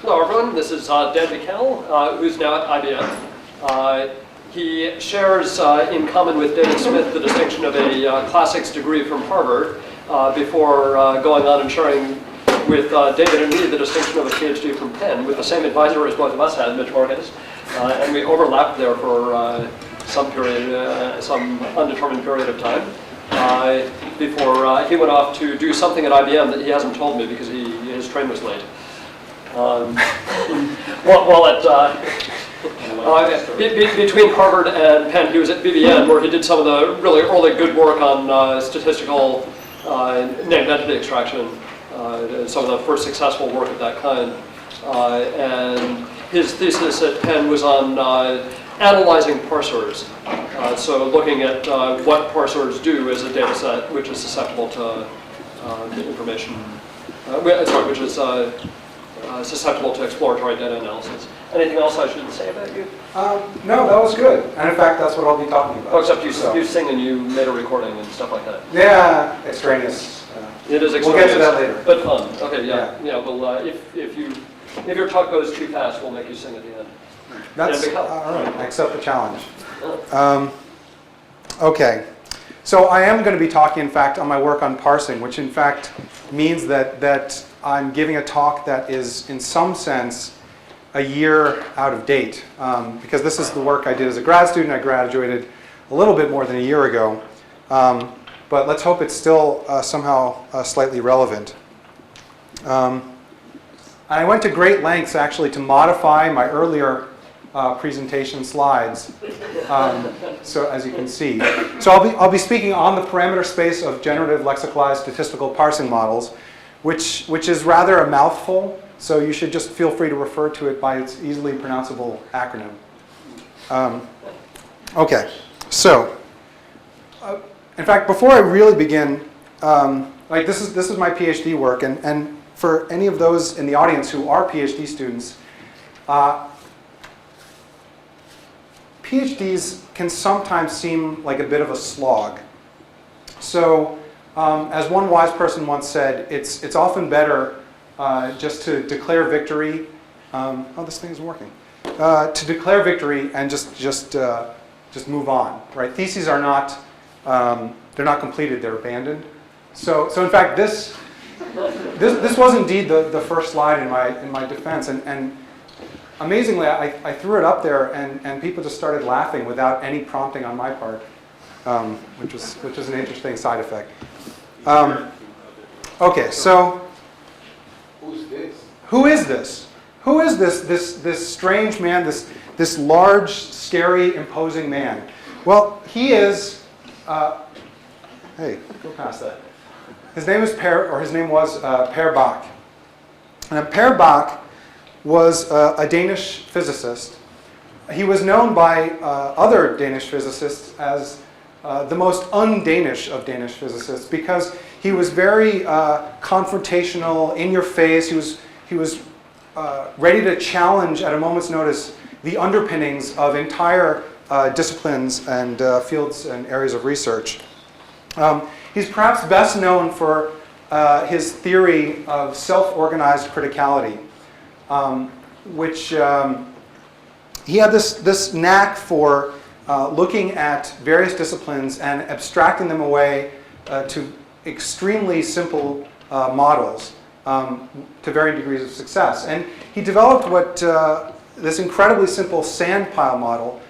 Hello, everyone. This is Dan Bikel, who's now at IBM. He shares in common with David Smith the distinction of a classics degree from Harvard before going on and sharing with David and me the distinction of a PhD from Penn with the same advisor as both of us had, Mitch Morgan. And we overlapped there for some period, some undetermined period of time before he went off to do something at IBM that he hasn't told me because his train was late. Between Harvard and Penn, he was at BBN, where he did some of the really early good work on statistical named entity extraction, some of the first successful work of that kind. And his thesis at Penn was on analyzing parsers. So looking at what parsers do as a data set which is susceptible to information, which is susceptible to exploratory data analysis. Anything else I should say about you? No, that was good. And in fact, that's what I'll be talking about. Oh, except you sing and you made a recording and stuff like that. Yeah, extraneous. It is extraneous. We'll get to that later. But fun. Okay, yeah. Well, if your talk goes too fast, we'll make you sing at the end. That's all right. I accept the challenge. Okay. So I am going to be talking, in fact, on my work on parsing, which in fact means that I'm giving a talk that is, in some sense, a year out of date. Because this is the work I did as a grad student. I graduated a little bit more than a year ago. But let's hope it's still somehow slightly relevant. I went to great lengths, actually, to modify my earlier presentation slides, so as you can see. So I'll be speaking on the parameter space of generative lexicalized statistical parsing models, which is rather a mouthful, so you should just feel free to refer to it by its easily pronounceable acronym. Okay, so in fact, before I really begin, this is my PhD work, and for any of those in the audience who are PhD students, PhDs can sometimes seem like a bit of a slog. So, as one wise person once said, it's often better just to declare victory. Oh, this thing is working. To declare victory and just move on. Right? Theses are not they're not completed; they're abandoned. So in fact, this was indeed the first slide in my defense, and amazingly, I threw it up there, and people just started laughing without any prompting on my part, which was an interesting side effect. Okay, so who's this? Who is this? Who is this strange man? This large, scary, imposing man? Well, he is. Hey, go past that. His name was Per Bak, and Per Bak was a Danish physicist. He was known by other Danish physicists as the most un-Danish of Danish physicists because he was very confrontational, in your face. He was ready to challenge at a moment's notice the underpinnings of entire disciplines and fields and areas of research. He's perhaps best known for his theory of self-organized criticality. Which he had this knack for looking at various disciplines and abstracting them away to extremely simple models to varying degrees of success. And he developed this incredibly simple sand pile model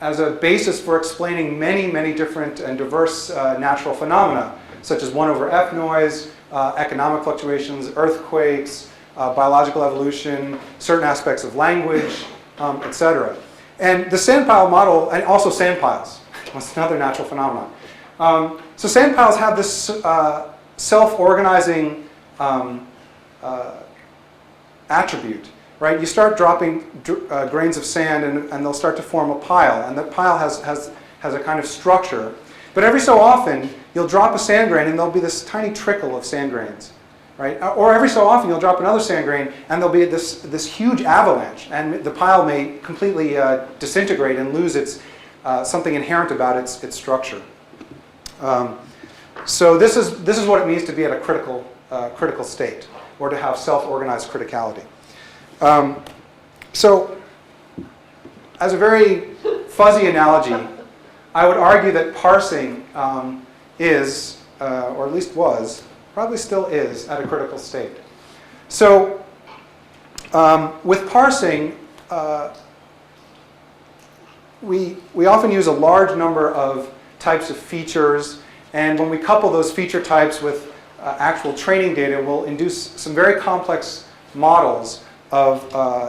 as a basis for explaining many different and diverse natural phenomena, such as 1/f noise, economic fluctuations, earthquakes, biological evolution, certain aspects of language, etc. And the sand pile model, and also sand piles, was another natural phenomenon. So sand piles have this self-organizing attribute, right? You start dropping grains of sand, and they'll start to form a pile, and the pile has a kind of structure. But every so often, you'll drop a sand grain, and there'll be this tiny trickle of sand grains. Right? Or every so often you'll drop another sand grain and there'll be this huge avalanche, and the pile may completely disintegrate and lose its something inherent about its structure. So this is what it means to be at a critical state, or to have self-organized criticality. So, as a very fuzzy analogy, I would argue that parsing is, or at least was, probably still is, at a critical state. So, with parsing, we often use a large number of types of features, and when we couple those feature types with actual training data, we'll induce some very complex models of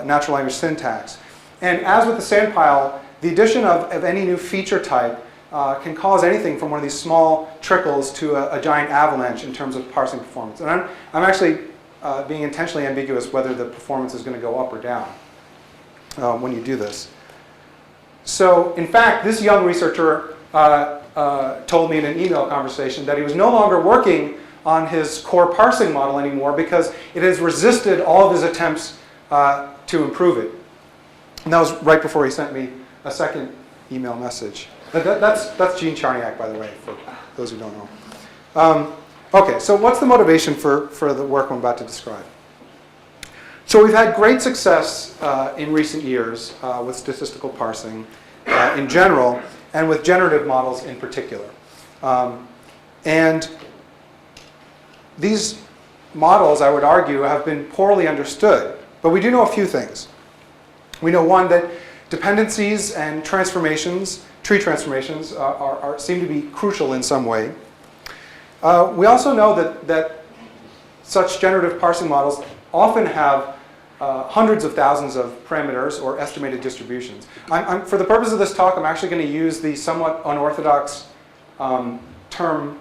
natural language syntax. And as with the sandpile, the addition of any new feature type can cause anything from one of these small trickles to a giant avalanche in terms of parsing performance. And I'm actually being intentionally ambiguous whether the performance is going to go up or down when you do this. So, in fact, this young researcher told me in an email conversation that he was no longer working on his core parsing model anymore because it has resisted all of his attempts to improve it. And that was right before he sent me a second email message. That's Gene Charniak, by the way, for those who don't know. Okay, so what's the motivation for the work I'm about to describe? So we've had great success in recent years with statistical parsing in general, and with generative models in particular. And these models, I would argue, have been poorly understood. But we do know a few things. We know, one, that dependencies and transformations, tree transformations, seem to be crucial in some way. We also know that such generative parsing models often have hundreds of thousands of parameters or estimated distributions. For the purpose of this talk, I'm actually going to use the somewhat unorthodox term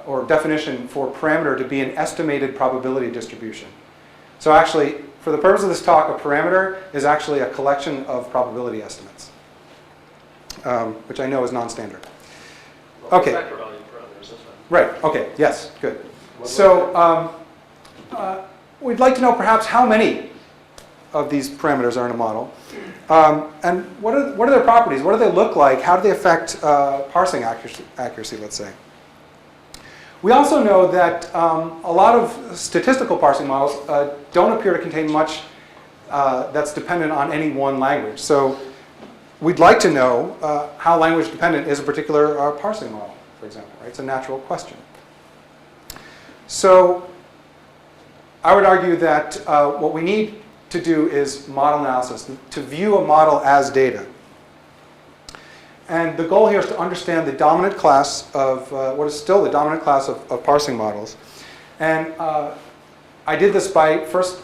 or definition for parameter to be an estimated probability distribution. So actually, for the purpose of this talk, a parameter is actually a collection of probability estimates, which I know is non-standard. Okay. Vector value parameters, that's fine. Right, okay, yes, good. So we'd like to know perhaps how many of these parameters are in a model. And what are their properties? What do they look like? How do they affect parsing accuracy, let's say? We also know that a lot of statistical parsing models don't appear to contain much that's dependent on any one language. So we'd like to know how language dependent is a particular parsing model, for example. Right? It's a natural question. So I would argue that what we need to do is model analysis, to view a model as data. And the goal here is to understand the dominant class of, what is still the dominant class of parsing models. And I did this by first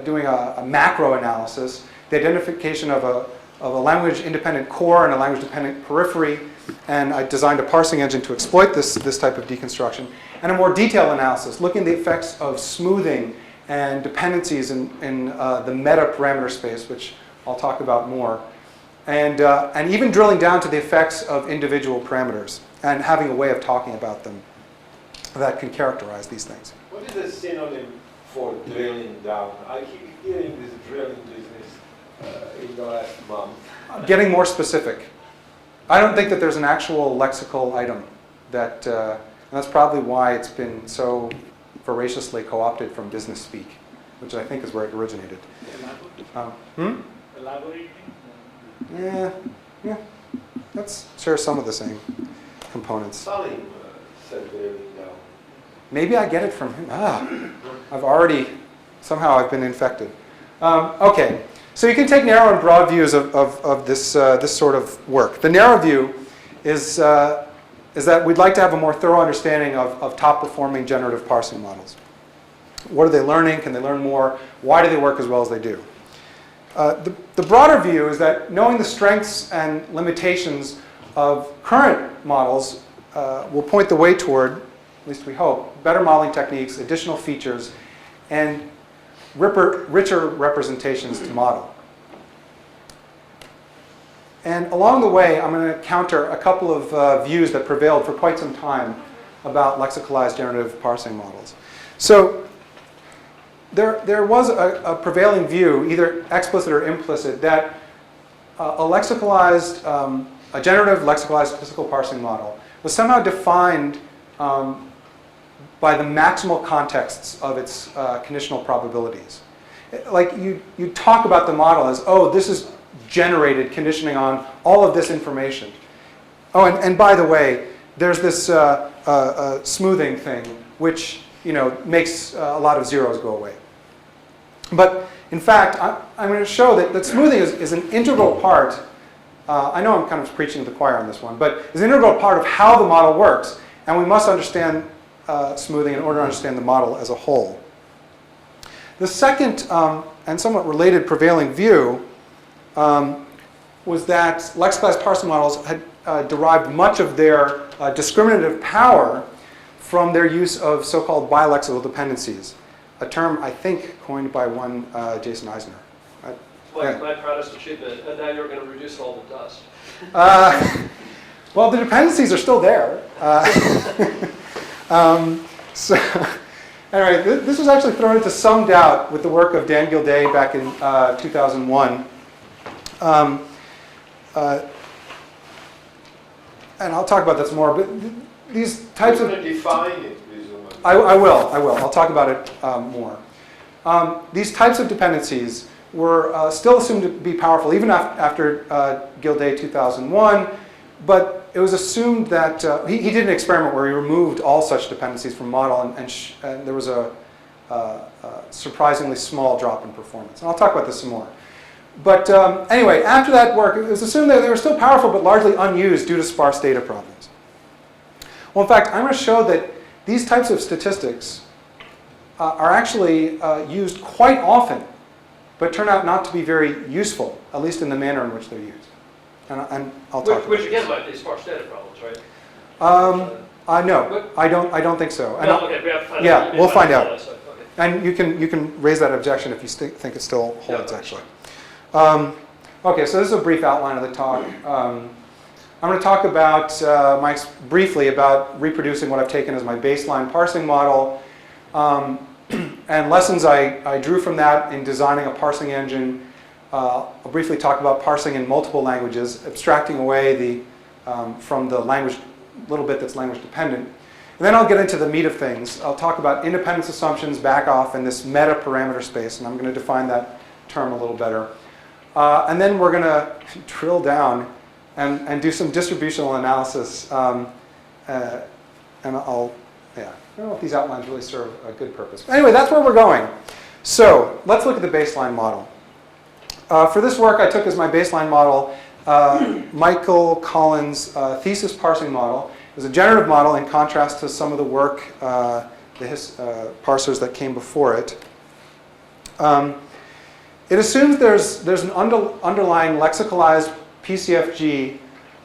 doing a macro analysis, the identification of a language-independent core and a language-dependent periphery. And I designed a parsing engine to exploit this type of deconstruction. And a more detailed analysis, looking at the effects of smoothing and dependencies in the meta-parameter space, which I'll talk about more. And even drilling down to the effects of individual parameters and having a way of talking about them that can characterize these things. What is the synonym for drilling down? I keep hearing this drilling business in the last month. Getting more specific. I don't think that there's an actual lexical item that, and that's probably why it's been so voraciously co-opted from business speak, which I think is where it originated. Elaborating? Yeah. Let's share some of the same components. Salim said drilling down. Maybe I get it from him. I've been infected. Okay, so you can take narrow and broad views of this sort of work. The narrow view is that we'd like to have a more thorough understanding of top-performing generative parsing models. What are they learning? Can they learn more? Why do they work as well as they do? The broader view is that knowing the strengths and limitations of current models will point the way toward, at least we hope, better modeling techniques, additional features, and richer representations to model. And along the way, I'm going to counter a couple of views that prevailed for quite some time about lexicalized generative parsing models. So there was a prevailing view, either explicit or implicit, that a generative lexicalized statistical parsing model was somehow defined by the maximal contexts of its conditional probabilities. like you talk about the model as, oh, this is generated conditioning on all of this information. Oh, and by the way, there's this smoothing thing, which makes a lot of zeros go away. But in fact, I'm going to show that smoothing is an integral part. I know I'm kind of preaching to the choir on this one, but it's an integral part of how the model works, and we must understand smoothing in order to understand the model as a whole. The second and somewhat related prevailing view was that lexicalized parsing models had derived much of their discriminative power from their use of so-called bilexical dependencies, a term I think coined by one Jason Eisner. My proudest achievement, and now you're going to reduce all the dust. Well, the dependencies are still there. So anyway, this was actually thrown into some doubt with the work of Dan Gilday back in 2001. And I'll talk about this more, but these types of... You're going to define it, presumably. I will. I'll talk about it more. These types of dependencies were still assumed to be powerful even after Gilday 2001, but it was assumed that he did an experiment where he removed all such dependencies from model, and there was a surprisingly small drop in performance. And I'll talk about this some more. But anyway, after that work, it was assumed that they were still powerful but largely unused due to sparse data problems. Well, in fact, I'm going to show that these types of statistics are actually used quite often, but turn out not to be very useful, at least in the manner in which they're used. And I'll talk about Which this. again might be sparse data problems, right? No, I don't think so. And Well, okay, we have to find out. yeah, we'll find out. Okay. And you can raise that objection if you think it still holds, Yeah. actually. Okay, so this is a brief outline of the talk. I'm going to talk about briefly about reproducing what I've taken as my baseline parsing model, and lessons I drew from that in designing a parsing engine. I'll briefly talk about parsing in multiple languages, abstracting away from the language little bit that's language dependent. And then I'll get into the meat of things. I'll talk about independence assumptions, back off, and this meta parameter space, and I'm going to define that term a little better. And then we're going to drill down and do some distributional analysis. And I don't know if these outlines really serve a good purpose. But anyway, that's where we're going. So let's look at the baseline model. For this work, I took as my baseline model Michael Collins' thesis parsing model. It was a generative model in contrast to some of the work, the parsers that came before it. It assumes there's an underlying lexicalized PCFG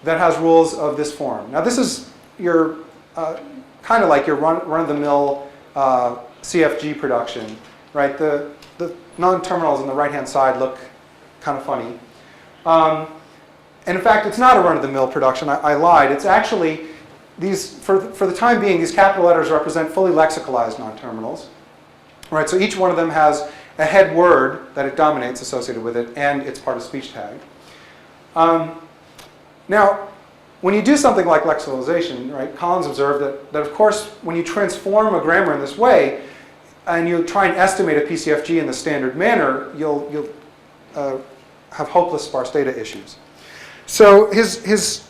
that has rules of this form. Now this is your kind of like your run-of-the-mill CFG production, right? The non-terminals on the right-hand side look kind of funny. And in fact, it's not a run-of-the-mill production. I lied. It's actually these, for the time being, these capital letters represent fully lexicalized non-terminals, right? So each one of them has a head word that it dominates associated with it, and it's part of speech tag. Now, when you do something like lexicalization, right, Collins observed that of course, when you transform a grammar in this way, and you try and estimate a PCFG in the standard manner, you'll have hopeless sparse data issues. So his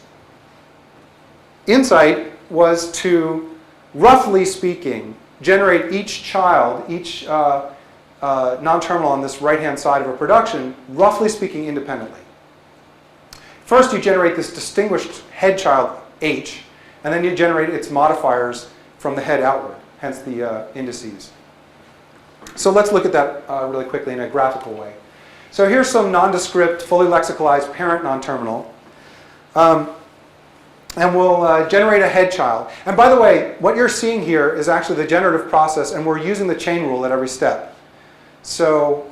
insight was to, roughly speaking, generate each child, each non-terminal on this right-hand side of a production, roughly speaking, independently. First, you generate this distinguished head child, H, and then you generate its modifiers from the head outward, hence the indices. So let's look at that really quickly in a graphical way. So here's some nondescript, fully lexicalized parent non-terminal. And we'll generate a head child. And by the way, what you're seeing here is actually the generative process, and we're using the chain rule at every step. So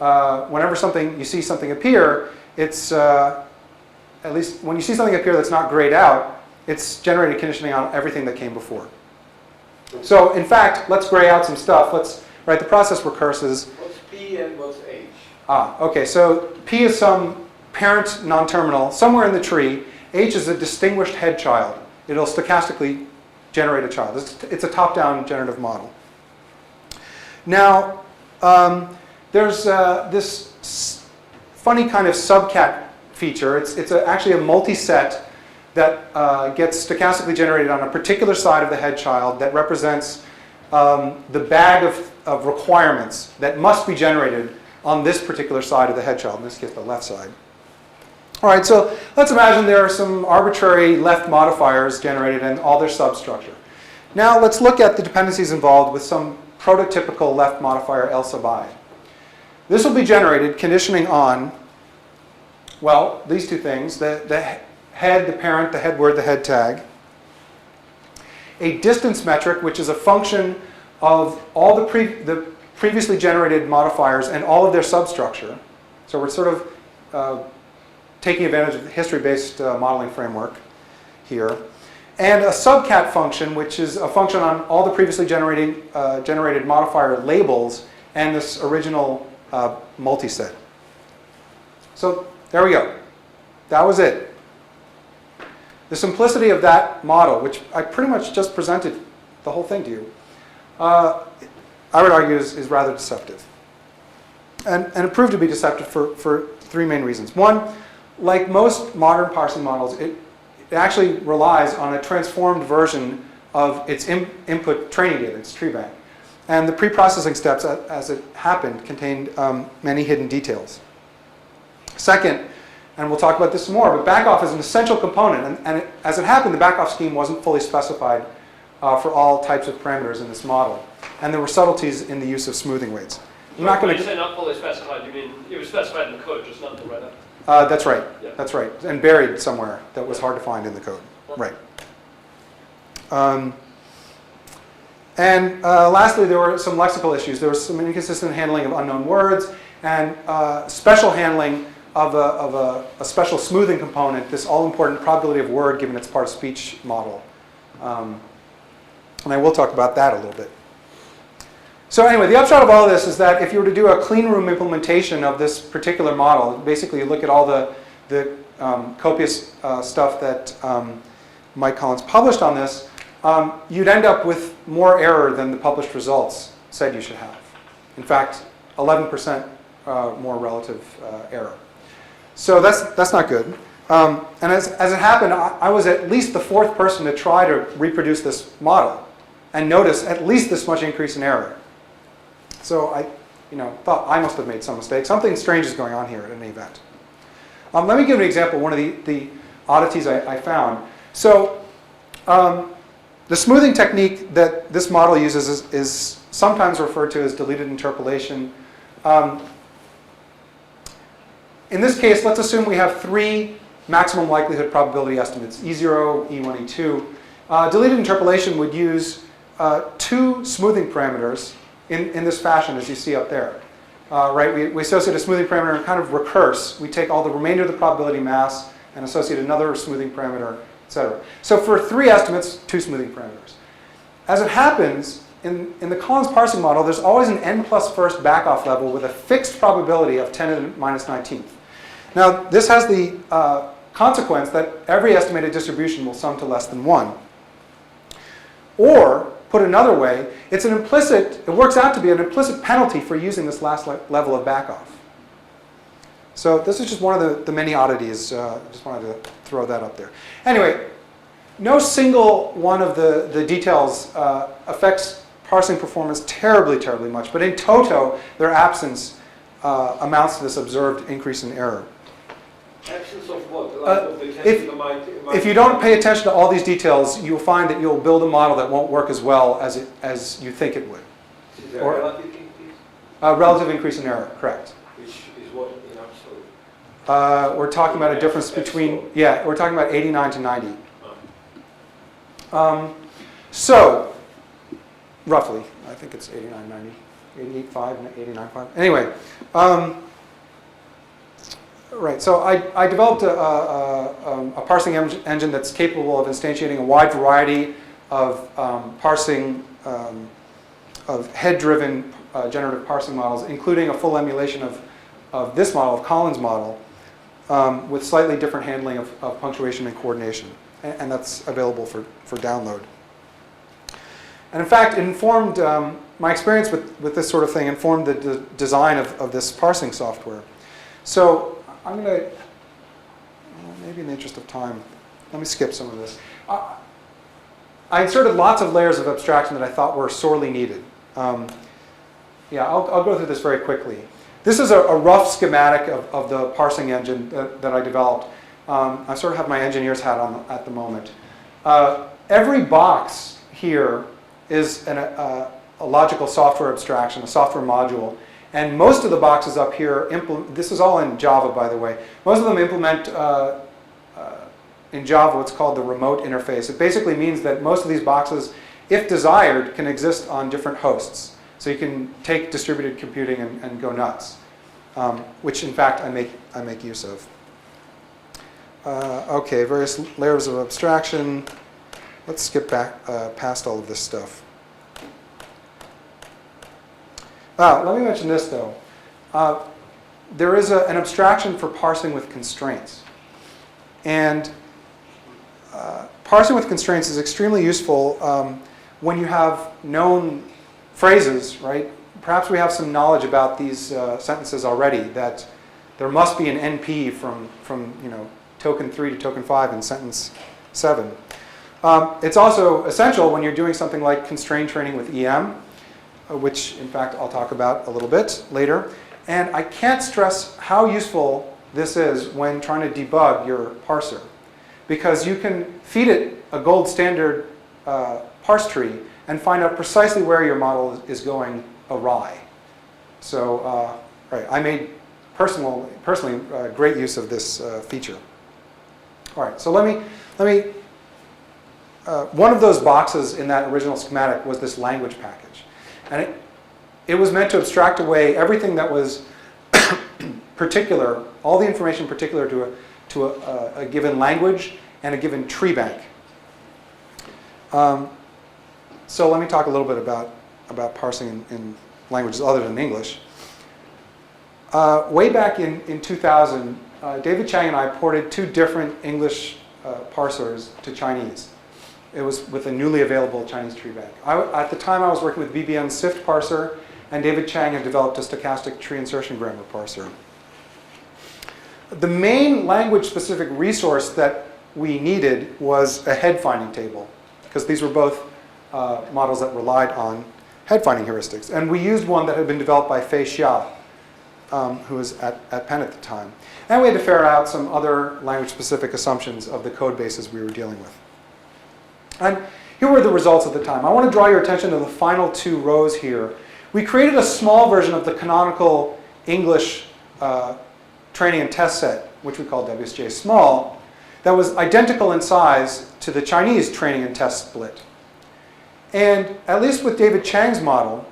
whenever you see something appear, it's, at least when you see something appear that's not grayed out, it's generated conditioning on everything that came before. So in fact, let's gray out some stuff. The process recurses. What's P and what's H? Okay, so P is some parent non-terminal somewhere in the tree. H is a distinguished head child. It'll stochastically generate a child. It's a top-down generative model. Now, there's this funny kind of subcat feature. It's actually a multi-set that gets stochastically generated on a particular side of the head child that represents the bag of requirements that must be generated on this particular side of the head child, in this case the left side. All right, so let's imagine there are some arbitrary left modifiers generated and all their substructure. Now let's look at the dependencies involved with some prototypical left modifier L sub I. This will be generated conditioning on, well, these two things, the head, the parent, the head word, the head tag. A distance metric, which is a function of all the previously generated modifiers and all of their substructure. So we're sort of taking advantage of the history-based modeling framework here. And a subcat function, which is a function on all the previously generated modifier labels and this original multiset. So there we go. That was it. The simplicity of that model, which I pretty much just presented the whole thing to you, I would argue is rather deceptive. And it proved to be deceptive for three main reasons. One, like most modern parsing models, it actually relies on a transformed version of its input training data, its tree bank. And the pre-processing steps, as it happened, contained many hidden details. Second, and we'll talk about this some more, but backoff is an essential component. And as it happened, the backoff scheme wasn't fully specified for all types of parameters in this model. And there were subtleties in the use of smoothing weights. I'm not going When to you say not fully specified, you mean it was specified in the code, just not in the write-up? That's right. Yeah. That's right. And buried somewhere that was hard to find in the code. Right. And lastly, there were some lexical issues. There was some inconsistent handling of unknown words and special handling of a special smoothing component, this all-important probability of word given its part of speech model. And I will talk about that a little bit. So anyway, the upshot of all of this is that if you were to do a clean room implementation of this particular model, basically you look at all the copious stuff that Mike Collins published on this, you'd end up with more error than the published results said you should have. In fact, 11% more relative error. So that's not good. And as it happened, I was at least the fourth person to try to reproduce this model and notice at least this much increase in error. So I thought I must have made some mistake. Something strange is going on here at any event. Let me give an example of one of the oddities I found. So the smoothing technique that this model uses is sometimes referred to as deleted interpolation. In this case, let's assume we have three maximum likelihood probability estimates, E0, E1, E2. Deleted interpolation would use two smoothing parameters in this fashion, as you see up there. Right? We associate a smoothing parameter and kind of recurse. We take all the remainder of the probability mass and associate another smoothing parameter, etc. So for three estimates, two smoothing parameters. As it happens, in the Collins parsing model, there's always an n plus first backoff level with a fixed probability of 10 to the minus 19th. Now, this has the consequence that every estimated distribution will sum to less than 1. Or, put another way, it works out to be an implicit penalty for using this last level of backoff. So this is just one of the many oddities. I just wanted to throw that up there. Anyway, no single one of the details affects parsing performance terribly, terribly much. But in toto, their absence amounts to this observed increase in error. Absence of what? Like of the If you don't pay attention to all these details, you'll find that you'll build a model that won't work as well as you think it would. Is there a relative increase? Relative increase in error, correct. Which is what in absolute? We're talking about a difference between, we're talking about 89 to 90. So, roughly, I think it's 89, 90, 88.5, 89.5. Anyway, right, so I developed a parsing engine that's capable of instantiating a wide variety of parsing, of head-driven generative parsing models, including a full emulation of this model, of Collins' model, with slightly different handling of punctuation and coordination. And that's available for download. And in fact, it informed my experience with this sort of thing informed the design of this parsing software. So I'm going to, maybe in the interest of time, let me skip some of this. I inserted lots of layers of abstraction that I thought were sorely needed. Yeah, I'll go through this very quickly. This is a rough schematic of the parsing engine that I developed. I sort of have my engineer's hat on at the moment. Every box here is a logical software abstraction, a software module. And most of the boxes up here, this is all in Java, by the way. Most of them implement in Java what's called the remote interface. It basically means that most of these boxes, if desired, can exist on different hosts. So you can take distributed computing and go nuts, which in fact I make use of. Okay, various layers of abstraction. Let's skip back past all of this stuff. Let me mention this though. There is an abstraction for parsing with constraints. And parsing with constraints is extremely useful when you have known phrases, right? Perhaps we have some knowledge about these sentences already, that there must be an NP from token 3 to token 5 in sentence 7. It's also essential when you're doing something like constraint training with EM, which in fact I'll talk about a little bit later. And I can't stress how useful this is when trying to debug your parser, because you can feed it a gold standard parse tree and find out precisely where your model is going awry. So right, I made personally great use of this feature. All right, so let me one of those boxes in that original schematic was this language package. And it was meant to abstract away everything that was particular, all the information particular to a given language and a given tree bank. So let me talk a little bit about parsing in languages other than English. Way back in 2000, David Chang and I ported 2 different English parsers to Chinese. It was with a newly available Chinese tree bank. At the time, I was working with BBN's SIFT parser, and David Chang had developed a stochastic tree insertion grammar parser. The main language-specific resource that we needed was a head-finding table, because these were both models that relied on head-finding heuristics. And we used one that had been developed by Fei Xia, who was at Penn at the time. And we had to ferret out some other language-specific assumptions of the code bases we were dealing with. And here were the results at the time. I want to draw your attention to the final 2 rows here. We created a small version of the canonical English training and test set, which we call WSJ small, that was identical in size to the Chinese training and test split. And at least with David Chang's model,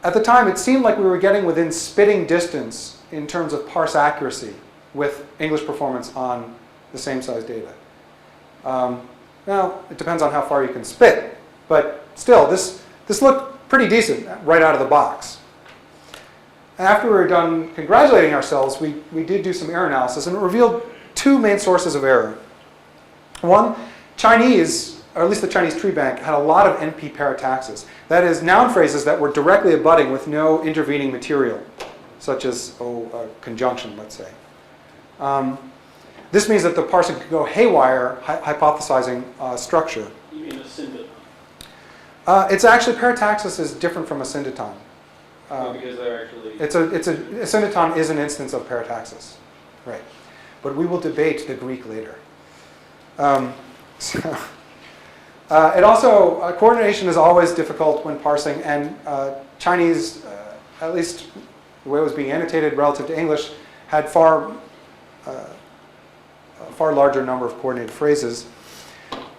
at the time it seemed like we were getting within spitting distance in terms of parse accuracy with English performance on the same size data. Well, it depends on how far you can spit, but still, this looked pretty decent right out of the box. After we were done congratulating ourselves, we did do some error analysis, and it revealed 2 main sources of error. One, Chinese, or at least the Chinese tree bank, had a lot of NP parataxis. That is, noun phrases that were directly abutting with no intervening material, such as conjunction, let's say. This means that the parser could go haywire, hypothesizing structure. You mean a syndeton? It's actually, parataxis is different from a syndeton. Because they're actually... A syndeton is an instance of parataxis, right? But we will debate the Greek later. It also, coordination is always difficult when parsing, and Chinese, at least the way it was being annotated relative to English, had a far larger number of coordinated phrases.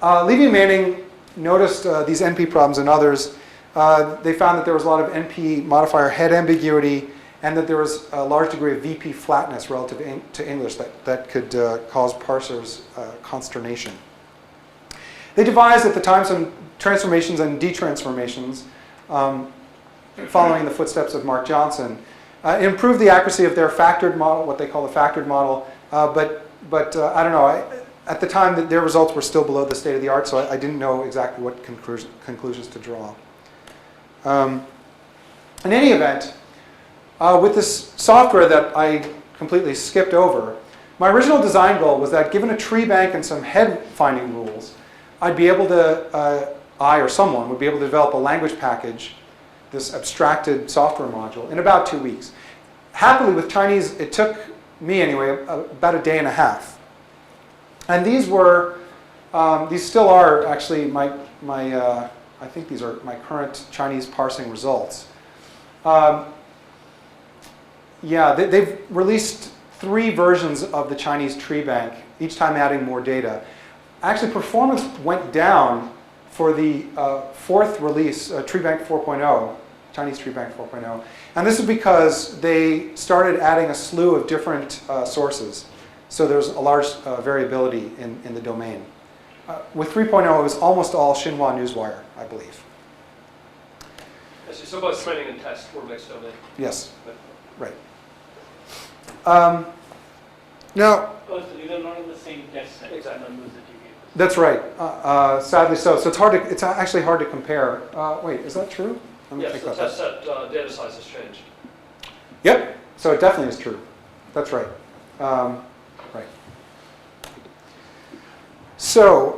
Levy and Manning noticed these NP problems in others. They found that there was a lot of NP modifier head ambiguity, and that there was a large degree of VP flatness relative to English that could cause parsers consternation. They devised at the time some transformations and detransformations, following in the footsteps of Mark Johnson. Improved the accuracy of their factored model, what they call the factored model, but I don't know. At the time, their results were still below the state of the art, so I didn't know exactly what conclusions to draw. In any event, with this software that I completely skipped over, my original design goal was that given a tree bank and some head finding rules, I'd be able to, I or someone would be able to develop a language package, this abstracted software module, in about 2 weeks. Happily, with Chinese, it took me anyway about a day and a half. And these were, these still are actually I think these are my current Chinese parsing results. Yeah, they've released 3 versions of the Chinese tree bank, each time adding more data. Actually, performance went down for the 4th release, Tree Bank 4.0, Chinese Tree Bank 4.0. And this is because they started adding a slew of different sources. So there's a large variability in the domain. With 3.0, it was almost all Xinhua Newswire, I believe. I see. So both training and test were mixed domain. Yes, right. Now, Oh, so these are not in the same test set, Exactly. numbers that you gave us. that's right. Sadly so. So it's actually hard to compare. Wait, is that true? Let me Yes, think the about test that. set data size has changed. Yep. So it definitely is true. That's right. Right. So,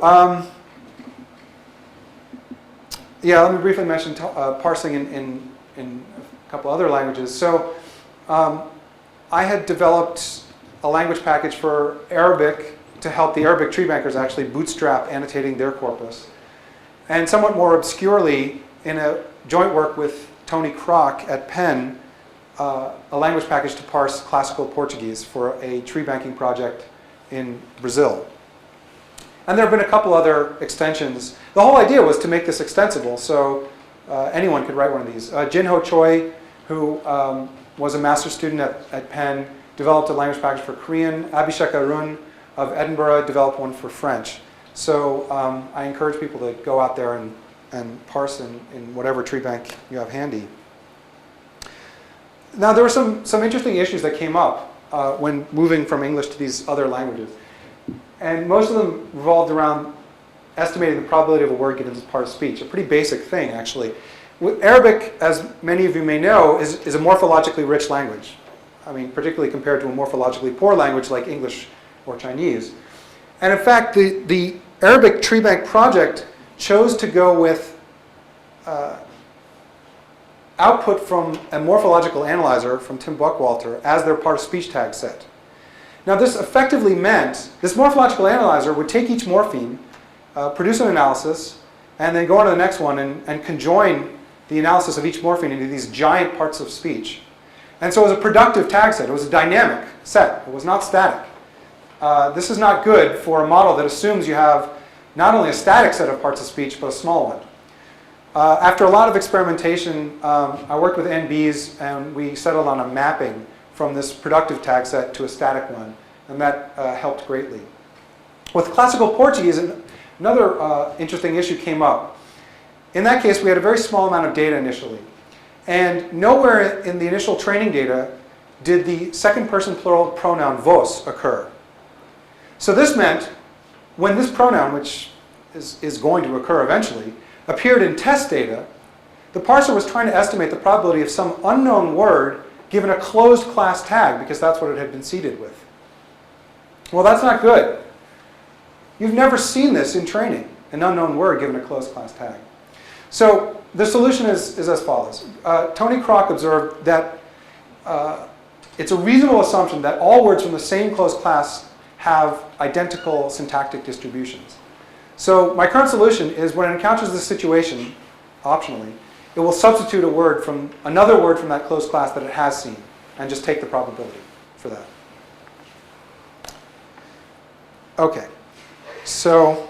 yeah, let me briefly mention parsing in a couple other languages. So, I had developed a language package for Arabic to help the Arabic tree bankers actually bootstrap annotating their corpus. And somewhat more obscurely, in a joint work with Tony Kroc at Penn, a language package to parse classical Portuguese for a tree banking project in Brazil. And there have been a couple other extensions. The whole idea was to make this extensible, so anyone could write one of these. Jinho Choi, who was a master's student at Penn, developed a language package for Korean. Abhishek Arun of Edinburgh developed one for French. So I encourage people to go out there and parse in whatever tree bank you have handy. Now, there were some interesting issues that came up when moving from English to these other languages. And most of them revolved around estimating the probability of a word given as part of speech, a pretty basic thing, actually. Arabic, as many of you may know, is a morphologically rich language. I mean, particularly compared to a morphologically poor language like English or Chinese. And in fact, the Arabic tree bank project chose to go with output from a morphological analyzer from Tim Buckwalter as their part of speech tag set. Now, this effectively meant this morphological analyzer would take each morpheme, produce an analysis, and then go on to the next one and conjoin the analysis of each morpheme into these giant parts of speech. And so it was a productive tag set. It was a dynamic set. It was not static. This is not good for a model that assumes you have not only a static set of parts of speech, but a small one. After a lot of experimentation, I worked with NBs, and we settled on a mapping from this productive tag set to a static one, and that helped greatly. With classical Portuguese, another interesting issue came up. In that case, we had a very small amount of data initially, and nowhere in the initial training data did the second person plural pronoun vos occur. So this meant when this pronoun, which is going to occur eventually, appeared in test data, the parser was trying to estimate the probability of some unknown word given a closed class tag, because that's what it had been seeded with. Well, that's not good. You've never seen this in training, an unknown word given a closed class tag. So the solution is as follows. Tony Kroc observed that it's a reasonable assumption that all words from the same closed class have identical syntactic distributions. So my current solution is when it encounters this situation, optionally, it will substitute a word from another word from that closed class that it has seen and just take the probability for that. Okay, so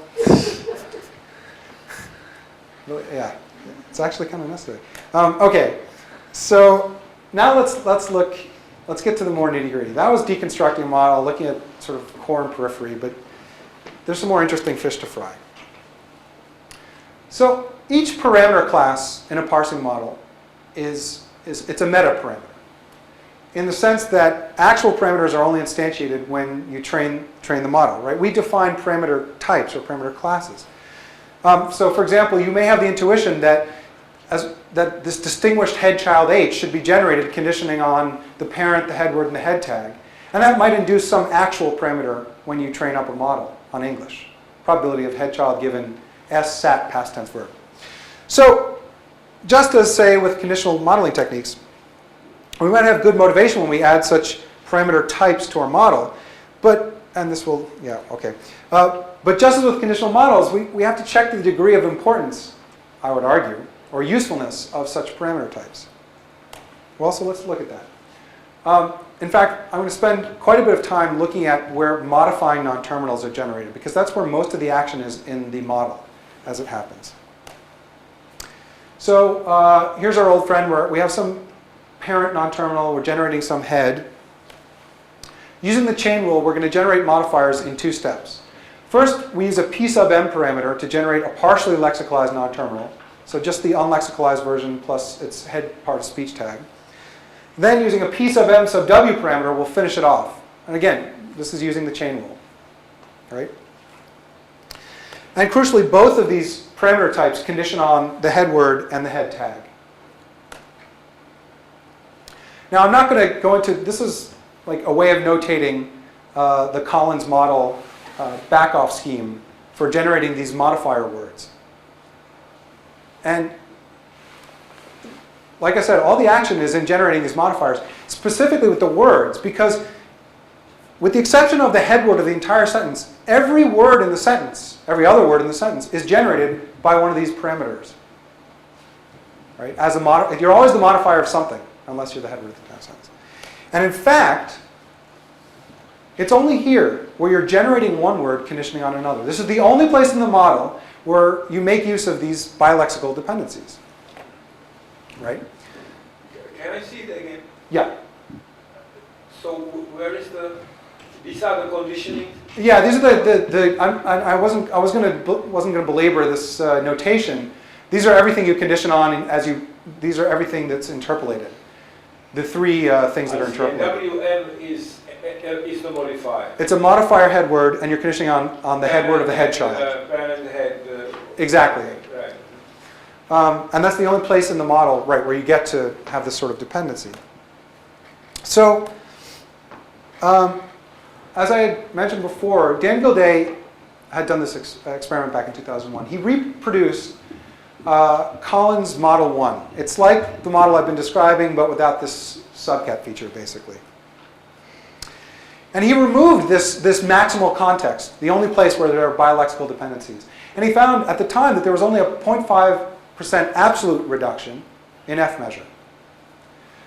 yeah, it's actually kind of necessary. Okay, so now let's get to the more nitty-gritty. That was deconstructing a model, looking at sort of core and periphery, but there's some more interesting fish to fry. So each parameter class in a parsing model it's a meta-parameter, in the sense that actual parameters are only instantiated when you train the model, right? We define parameter types or parameter classes. So for example, you may have the intuition that that this distinguished head-child H should be generated conditioning on the parent, the head word, and the head tag. And that might induce some actual parameter when you train up a model on English. Probability of head-child given S sat past tense verb. So just as, say, with conditional modeling techniques, we might have good motivation when we add such parameter types to our model, but, and this will, yeah, okay. But just as with conditional models, we have to check the degree of importance, I would argue, or usefulness of such parameter types. Well, so let's look at that. In fact, I'm going to spend quite a bit of time looking at where modifying non-terminals are generated, because that's where most of the action is in the model as it happens. So here's our old friend where we have some parent non-terminal, we're generating some head. Using the chain rule, we're going to generate modifiers in 2 steps. First, we use a p sub m parameter to generate a partially lexicalized non-terminal. So just the unlexicalized version plus its head part of speech tag. Then using a p sub m sub w parameter, we'll finish it off. And again, this is using the chain rule. Right? And crucially, both of these parameter types condition on the head word and the head tag. Now I'm not going to go into, this is like a way of notating the Collins model backoff scheme for generating these modifier words. And like I said, all the action is in generating these modifiers, specifically with the words, because with the exception of the head word of the entire sentence, every word in the sentence, every other word in the sentence, is generated by one of these parameters. Right? As a you're always the modifier of something, unless you're the head word of the entire sentence. And in fact, it's only here where you're generating one word conditioning on another. This is the only place in the model where you make use of these bilexical dependencies. Right? Can I see it again? Yeah. So where is these are the conditioning? Yeah, these are I wasn't gonna belabor this notation. These are everything you condition on these are everything that's interpolated. The 3 things that are interpolated. WM is the modifier. It's a modifier head word, and you're conditioning on the head word of the head child. Parent head. Exactly. Right. And that's the only place in the model, right, where you get to have this sort of dependency. So, as I had mentioned before, Dan Gilday had done this experiment back in 2001. He reproduced Collins Model 1. It's like the model I've been describing, but without this subcat feature, basically. And he removed this maximal context, the only place where there are bilexical dependencies. And he found at the time that there was only a 0.5% absolute reduction in F measure.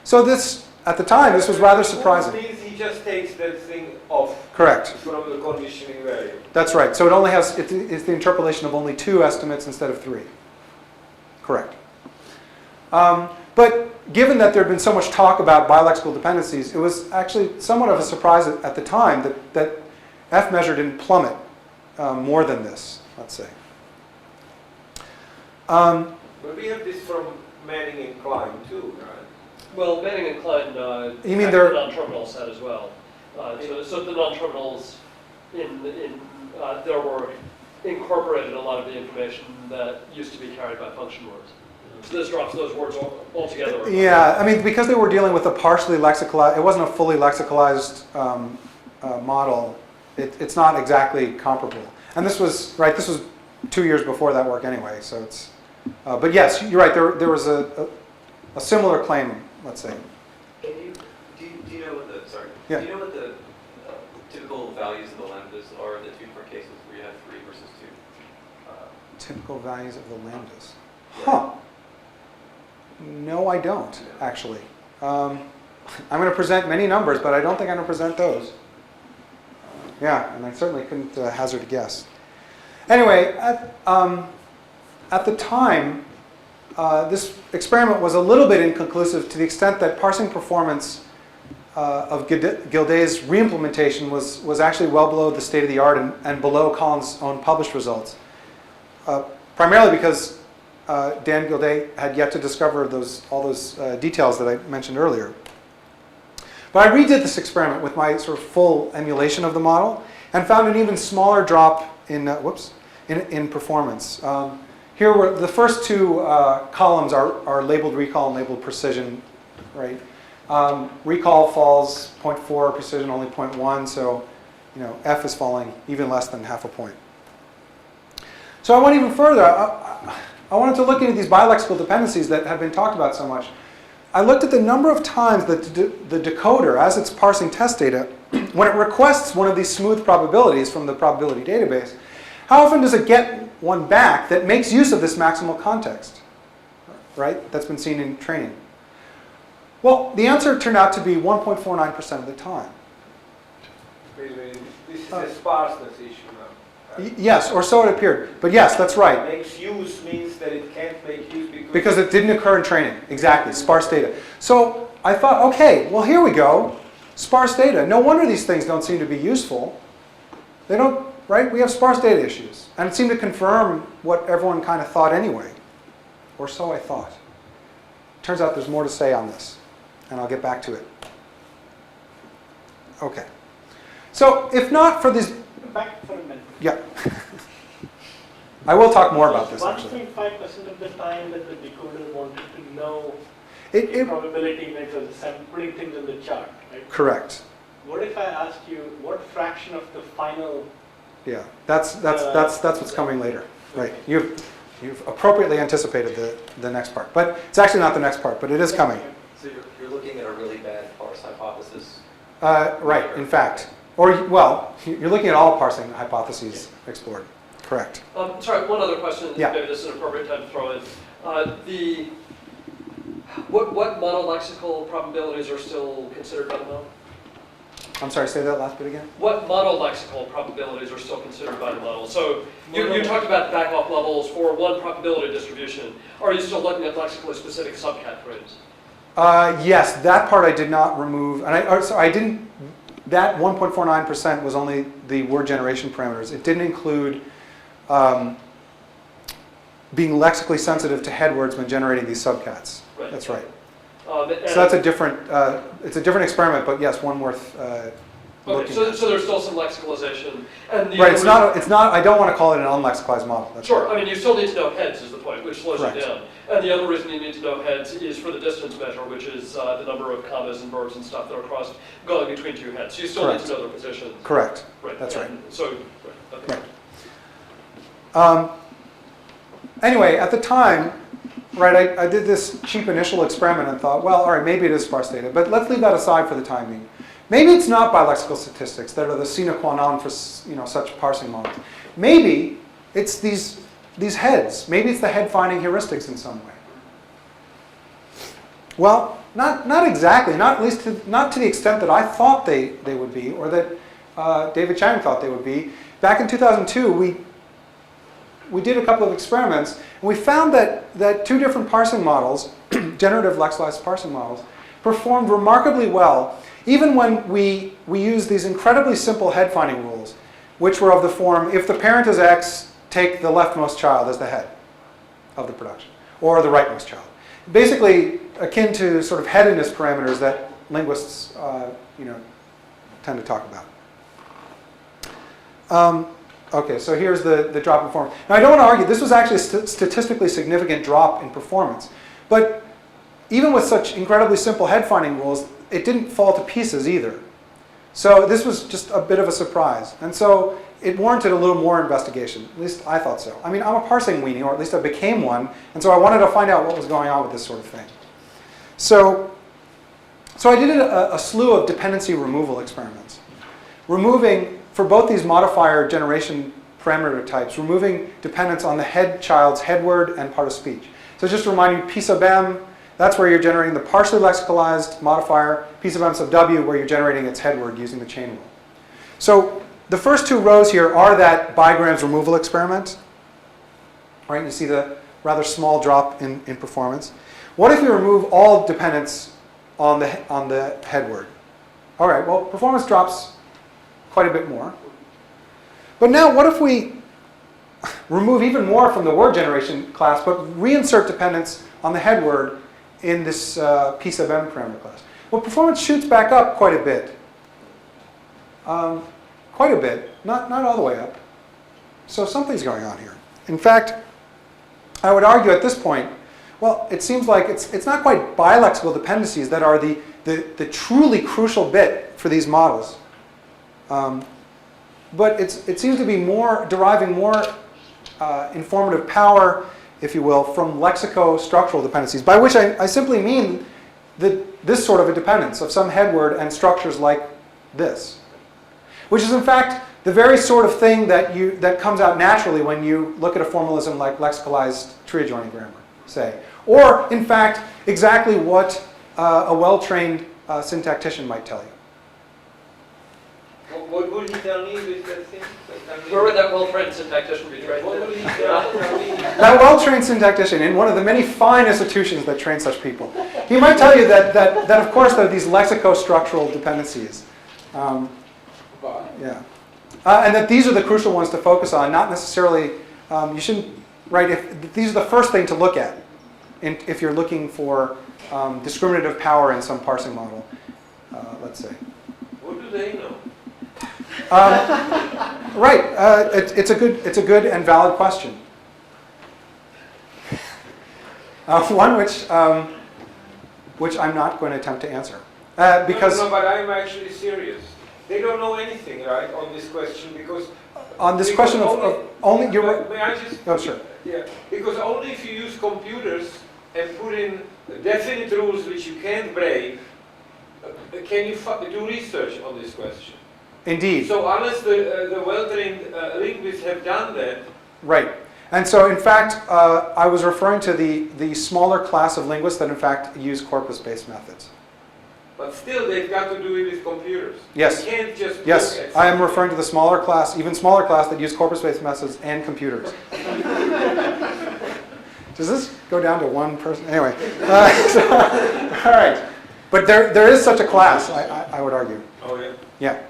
So this, at the time, this was rather surprising. Which means he just takes that thing off. Correct. From the conditioning variable. That's right. So it only has, it's the interpolation of only 2 estimates instead of 3. Correct. But given that there had been so much talk about bilexical dependencies, it was actually somewhat of a surprise at the time that F measure didn't plummet more than this, let's say. But we have this from Manning and Klein too, right? Well, Manning and Klein You mean have they're- the non-terminal set as well. So the non-terminals in their work incorporated a lot of the information that used to be carried by function words. So this drops those words altogether. Yeah, I mean, because they were dealing with a partially lexicalized, it wasn't a fully lexicalized model, it's not exactly comparable. And this was, right, this was 2 years before that work anyway, so it's, but yes, you're right, there was a similar claim, let's say. Do you know what the, sorry, Yeah. do you know what the typical values of the lambdas are in the 2 different cases where you have 3 versus 2? Typical values of the lambdas. Huh. No, I don't, actually. I'm going to present many numbers, but I don't think I'm going to present those. Yeah, and I certainly couldn't hazard a guess. Anyway, at the time, this experiment was a little bit inconclusive to the extent that parsing performance of Gilday's reimplementation was actually well below the state of the art and below Collins' own published results. Primarily because Dan Gilday had yet to discover all those details that I mentioned earlier. But I redid this experiment with my sort of full emulation of the model and found an even smaller drop in performance. here the first two columns are labeled recall and labeled precision, right? Recall falls 0.4, precision only 0.1, so F is falling even less than half a point. So I went even further. I wanted to look into these bilexical dependencies that have been talked about so much. I looked at the number of times that the decoder, as it's parsing test data, when it requests one of these smooth probabilities from the probability database, how often does it get one back that makes use of this maximal context, right? That's been seen in training. Well, the answer turned out to be 1.49% of the time. Wait, this is a sparseness issue now. Yes, or so it appeared. But yes, that's right. Makes use means that it can't make use Because it didn't occur in training. Exactly, sparse data. So I thought, okay, well here we go. Sparse data. No wonder these things don't seem to be useful. They don't, right? We have sparse data issues. And it seemed to confirm what everyone kind of thought anyway. Or so I thought. Turns out there's more to say on this. And I'll get back to it. Okay. So if not for these... Back for a minute. Yeah. I will talk more about this actually. 1.5% of the time that the decoder wanted to know It- the probability when it was putting things on the chart, right? Correct. What if I asked you what fraction of the final... Yeah, that's what's coming later. Right. You've appropriately anticipated the next part. But it's actually not the next part, but it is coming. So you're looking at a really bad parse hypothesis. Right, in fact. Or, well, you're looking at all parsing hypotheses explored. Correct. Sorry, one other question. Yeah. Maybe this is an appropriate time to throw in. What monolexical probabilities are still considered by the model? I'm sorry, say that last bit again? What monolexical probabilities are still considered by the model? So you talked about back-off levels for one probability distribution. Are you still looking at lexically specific subcat frames? Yes, that part I did not remove. And so I didn't, that 1.49% was only the word generation parameters. It didn't include being lexically sensitive to head words when generating these subcats. Right. That's right. So So that's a different, it's a different experiment, but yes, one worth okay, looking so there's still some lexicalization. And the Right, other it's not, I don't want to call it an unlexicalized model. That's Sure, right. I mean, you still need to know heads is the point, which slows Correct. you down. And the other reason you need to know heads is for the distance measure, which is the number of commas and verbs and stuff that are crossed going between two heads. So you still Correct. need to know their positions. Correct. Right. That's right. And so, okay. Right. Anyway, at the time, right, I did this cheap initial experiment and thought, well, all right, maybe it is sparse data, but let's leave that aside for the time being. Maybe it's not bilexical statistics that are the sine qua non for such parsing models. Maybe it's these heads. Maybe it's the head finding heuristics in some way. Well, not exactly. Not at least not to the extent that I thought they would be, or that David Chang thought they would be. Back in 2002, we did a couple of experiments, and we found that two different parsing models, generative lexicalized parsing models, performed remarkably well, even when we used these incredibly simple head finding rules, which were of the form, if the parent is X, take the leftmost child as the head of the production, or the rightmost child. Basically, akin to sort of headedness parameters that linguists tend to talk about. Okay, so here's the drop in performance. Now, I don't want to argue, this was actually a statistically significant drop in performance. But even with such incredibly simple head finding rules, it didn't fall to pieces either. So this was just a bit of a surprise. And so it warranted a little more investigation. At least I thought so. I mean, I'm a parsing weenie, or at least I became one. And so I wanted to find out what was going on with this sort of thing. So I did a slew of dependency removal experiments. Removing, for both these modifier generation parameter types, removing dependence on the head child's head word and part of speech. So just to remind you, P sub m, that's where you're generating the partially lexicalized modifier, P sub m sub w, where you're generating its head word using the chain rule. So the first two rows here are that bigrams removal experiment. Right, you see the rather small drop in performance. What if you remove all dependence on the head word? All right, well, performance drops quite a bit more. But now what if we remove even more from the word generation class, but reinsert dependence on the head word in this P sub m parameter class? Well, performance shoots back up quite a bit. Quite a bit, not all the way up. So something's going on here. In fact, I would argue at this point, well, it seems like it's not quite bilexical dependencies that are the truly crucial bit for these models. But it seems to be deriving more informative power, if you will, from lexico-structural dependencies, by which I simply mean this sort of a dependence of some head word and structures like this, which is in fact the very sort of thing that comes out naturally when you look at a formalism like lexicalized tree adjoining grammar, say, or in fact exactly what a well-trained syntactician might tell you. What would he tell me with that thing? Where would that well-trained syntactician be trained? What would he tell me? That well-trained syntactician in one of the many fine institutions that train such people, he might tell you that of course there are these lexico-structural dependencies. Yeah. And that these are the crucial ones to focus on, not necessarily, you shouldn't, right, these are the first thing to look at if you're looking for discriminative power in some parsing model, let's say. What do they know? Right, it's a good and valid question. One which I'm not going to attempt to answer. Because No, but I'm actually serious. They don't know anything, right, on this question, because... on this question of only, you're right. May I just... Oh, sure. Yeah, because only if you use computers and put in definite rules which you can't break, can you do research on this question. Indeed. So unless the well-trained linguists have done that... Right. And so, in fact, I was referring to the smaller class of linguists that, in fact, use corpus-based methods. But still, they've got to do it with computers. Yes. You can't just Yes, look at I am something. referring to the smaller class, even smaller class that use corpus-based methods and computers. Does this go down to one person? Anyway. All right. But there is such a class, I would argue. Oh, yeah. Yeah.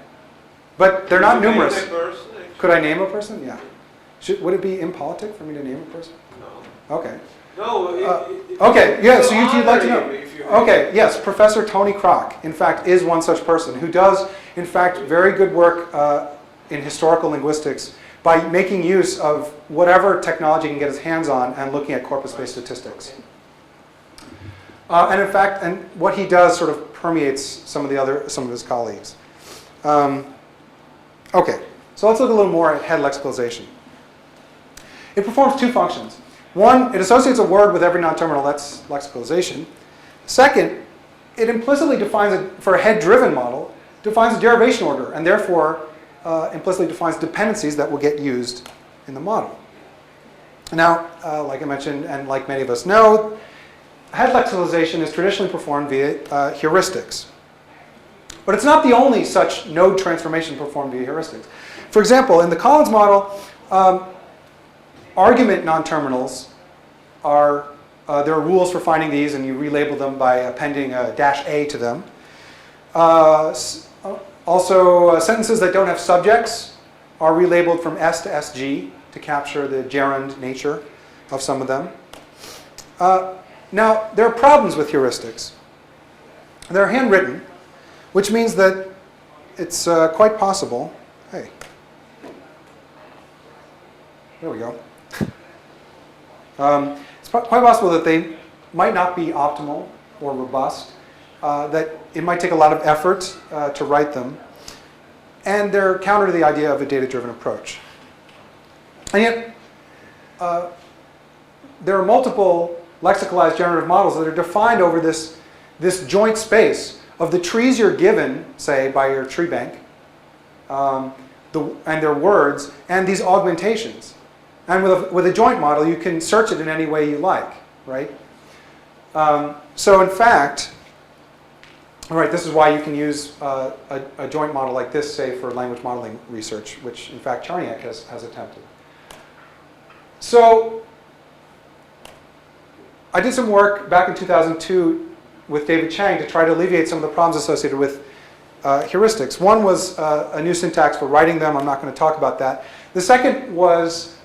But they're not Could you name numerous. that person, actually? Could I name a person? Yeah. Would it be impolitic for me to name a person? No. Okay. No. Okay, yeah, so you'd like to honor know. him if you- Okay, yes, Professor Tony Kroc, in fact, is one such person who does, in fact, very good work in historical linguistics by making use of whatever technology he can get his hands on and looking at corpus-based statistics. And in fact, and what he does sort of permeates some of his colleagues. Okay, so let's look a little more at head lexicalization. It performs two functions. One, it associates a word with every non-terminal, that's lexicalization. Second, it implicitly defines, for a head-driven model, defines a derivation order, and therefore implicitly defines dependencies that will get used in the model. Now, like I mentioned, and like many of us know, head lexicalization is traditionally performed via heuristics. But it's not the only such node transformation performed via heuristics. For example, in the Collins model, argument non-terminals are, there are rules for finding these, and you relabel them by appending a -a to them. Also, sentences that don't have subjects are relabeled from S to SG to capture the gerund nature of some of them. Now, there are problems with heuristics. They're handwritten, which means that it's quite possible. Hey, there we go. It's quite possible that they might not be optimal or robust, that it might take a lot of effort to write them, and they're counter to the idea of a data-driven approach. And yet, there are multiple lexicalized generative models that are defined over this joint space of the trees you're given, say, by your tree bank, and their words, and these augmentations. And with a joint model, you can search it in any way you like, right? So in fact, all right, this is why you can use a joint model like this, say, for language modeling research, which in fact Charniak has attempted. So I did some work back in 2002 with David Chang to try to alleviate some of the problems associated with heuristics. One was a new syntax for writing them. I'm not going to talk about that. The second was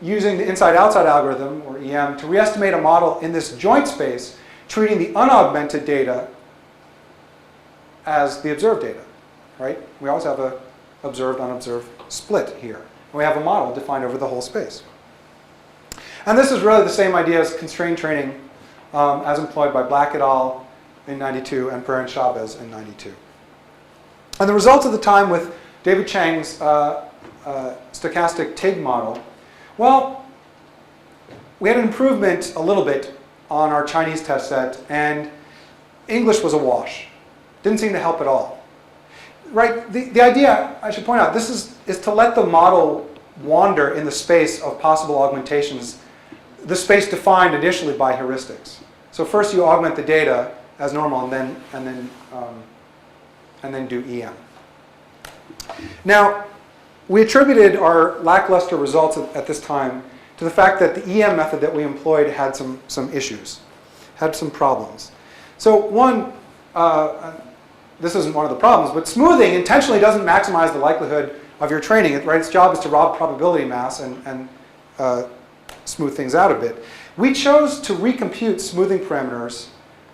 using the inside-outside algorithm, or EM, to re-estimate a model in this joint space, treating the unaugmented data as the observed data, right? We always have a observed, unobserved split here. And we have a model defined over the whole space. And this is really the same idea as constrained training as employed by Black et al. In 92 and Pereira and Chavez in 92. And the results of the time with David Chang's stochastic TIG model, well, we had an improvement a little bit on our Chinese test set, and English was a wash. Didn't seem to help at all. Right? The idea, I should point out, this is to let the model wander in the space of possible augmentations, the space defined initially by heuristics. So first you augment the data as normal, and then do EM. Now, we attributed our lackluster results at this time to the fact that the EM method that we employed had some issues, had some problems. So one, this isn't one of the problems, but smoothing intentionally doesn't maximize the likelihood of your training. Right? Its job is to rob probability mass and smooth things out a bit. We chose to recompute smoothing parameters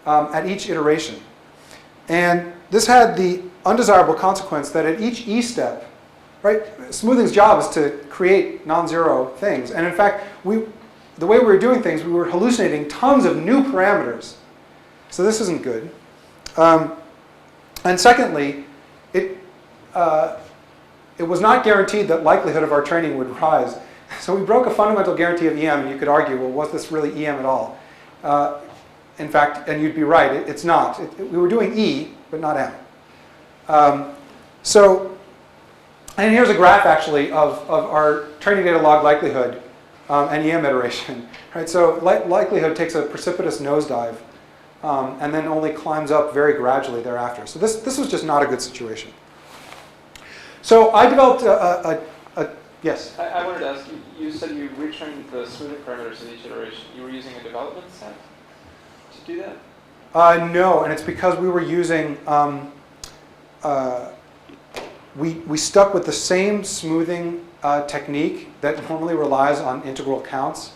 at each iteration. And this had the undesirable consequence that at each E step, right, smoothing's job is to create non-zero things. And in fact, the way we were doing things, we were hallucinating tons of new parameters. So this isn't good. And secondly, it was not guaranteed that likelihood of our training would rise. So we broke a fundamental guarantee of EM, and you could argue, well, was this really EM at all? In fact, and you'd be right, it's not. We were doing E, but not M. And here's a graph actually of our training data log likelihood and EM iteration. Right? So likelihood takes a precipitous nosedive and then only climbs up very gradually thereafter. So this was just not a good situation. So I developed yes? I wanted to ask you, you said you retrained the smoothing parameters in each iteration. You were using a development set to do that? No, and it's because we were using, we stuck with the same smoothing technique that normally relies on integral counts.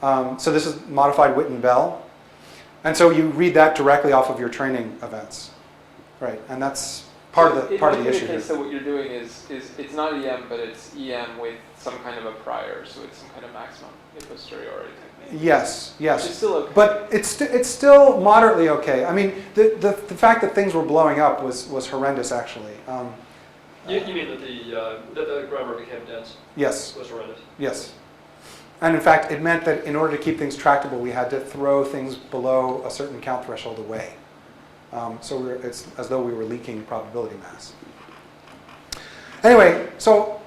So this is modified Witten-Bell. And so you read that directly off of your training events. Right, and that's part of the issue here. here. In so what you're doing is it's not EM, but it's EM with some kind of a prior, so it's some kind of maximum a posteriori technique. Yes, yes. Which is still okay. But it's still moderately okay. I mean, the fact that things were blowing up was horrendous, actually. You mean that the grammar became dense? Yes. Was horrendous? Yes. And in fact, it meant that in order to keep things tractable, we had to throw things below a certain count threshold away. So it's as though we were leaking probability mass. Anyway, so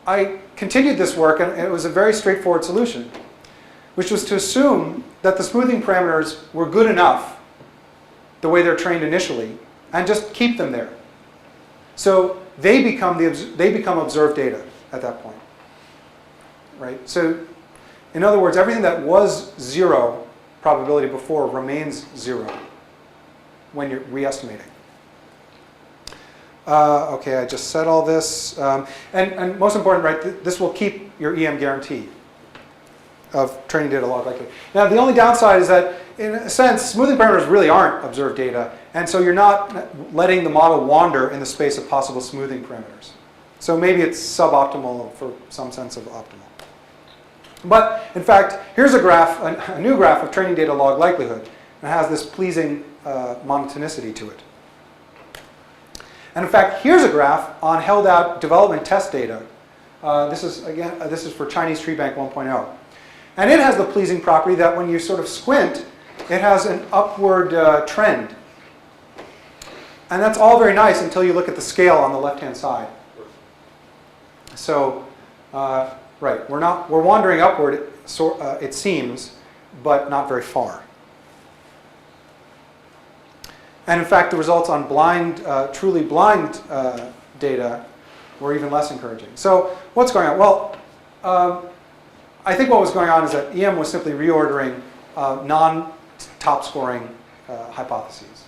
I continued this work, and it was a very straightforward solution, which was to assume that the smoothing parameters were good enough the way they're trained initially, and just keep them there. So they become observed data at that point. Right? So in other words, everything that was zero probability before remains zero when you're re-estimating. Okay, I just said all this. And most important, right, this will keep your EM guarantee of training data log likelihood. Now, the only downside is that, in a sense, smoothing parameters really aren't observed data, and so you're not letting the model wander in the space of possible smoothing parameters. So maybe it's suboptimal for some sense of optimal. But, in fact, here's a graph, a new graph of training data log likelihood, and it has this pleasing monotonicity to it. And in fact, here's a graph on held out development test data. This is for Chinese tree bank 1.0. And it has the pleasing property that when you sort of squint, it has an upward trend. And that's all very nice until you look at the scale on the left-hand side. So, right, we're wandering upward, it seems, but not very far. And in fact, the results on truly blind data were even less encouraging. So what's going on? Well, I think what was going on is that EM was simply reordering non-top scoring hypotheses.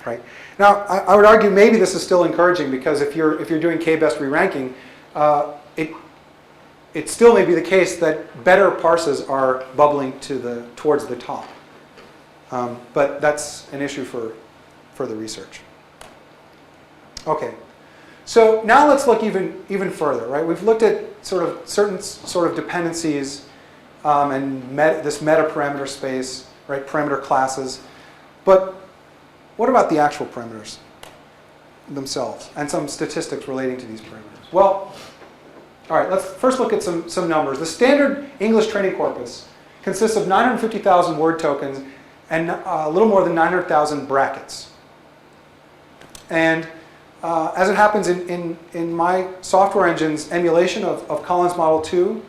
Right? Now, I would argue maybe this is still encouraging because if you're doing k-best re-ranking, it still may be the case that better parses are bubbling towards the top. But that's an issue for further research. Okay, So now let's look even further, right? We've looked at sort of certain sort of dependencies and this meta-parameter space, right? Parameter classes. But what about the actual parameters themselves and some statistics relating to these parameters? Well, all right, let's first look at some numbers. The standard English training corpus consists of 950,000 word tokens and a little more than 900,000 brackets. And as it happens in my software engine's emulation of Collins Model 2,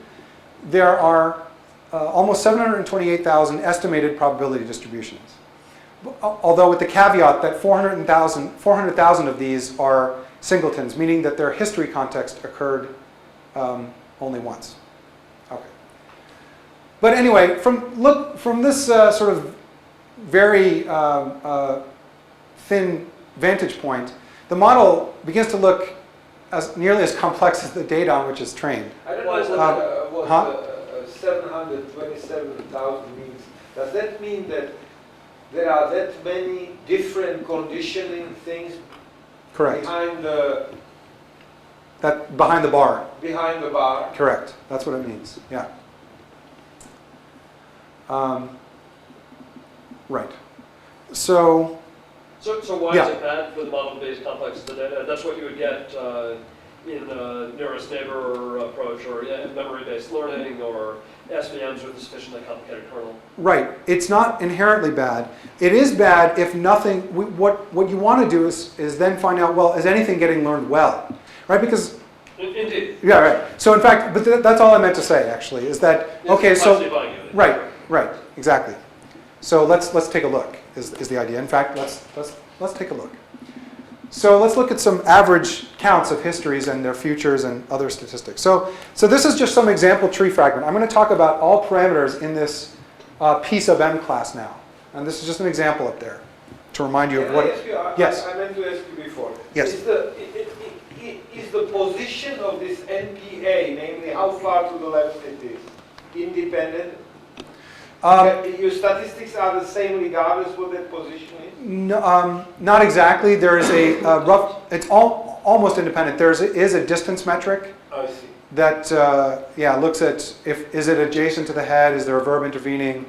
there are almost 728,000 estimated probability distributions. Although with the caveat that 400,000 of these are singletons, meaning that their history context occurred only once. Okay. But anyway, from this sort of very thin vantage point, the model begins to look nearly as complex as the data on which it's trained. I don't know what 727,000 means. Does that mean that there are that many different conditioning things Correct. behind the Behind the bar. Behind the bar? Correct. That's what it means. Yeah. Right. So why yeah. is it bad for the model to be as complex as the data? That's what you would get in a nearest neighbor approach, or memory-based learning, or SVMs with a sufficiently complicated kernel. Right. It's not inherently bad. It is bad if nothing. What you want to do is then find out, well, is anything getting learned well, right? Because Indeed. yeah, right. So in fact, but that's all I meant to say actually is that okay. So right, exactly. So let's take a look. Is the idea? In fact, let's take a look. So let's look at some average counts of histories and their futures and other statistics. So this is just some example tree fragment. I'm going to talk about all parameters in this P sub m class now. And this is just an example up there to remind you of what... Yes. I meant to ask you before. Yes. Is the position of this NPA, namely how far to the left it is, independent? Your statistics are the same regardless what that position is? No, not exactly. There is a rough, it's almost independent. There is a distance metric I see. that looks at is it adjacent to the head, is there a verb intervening.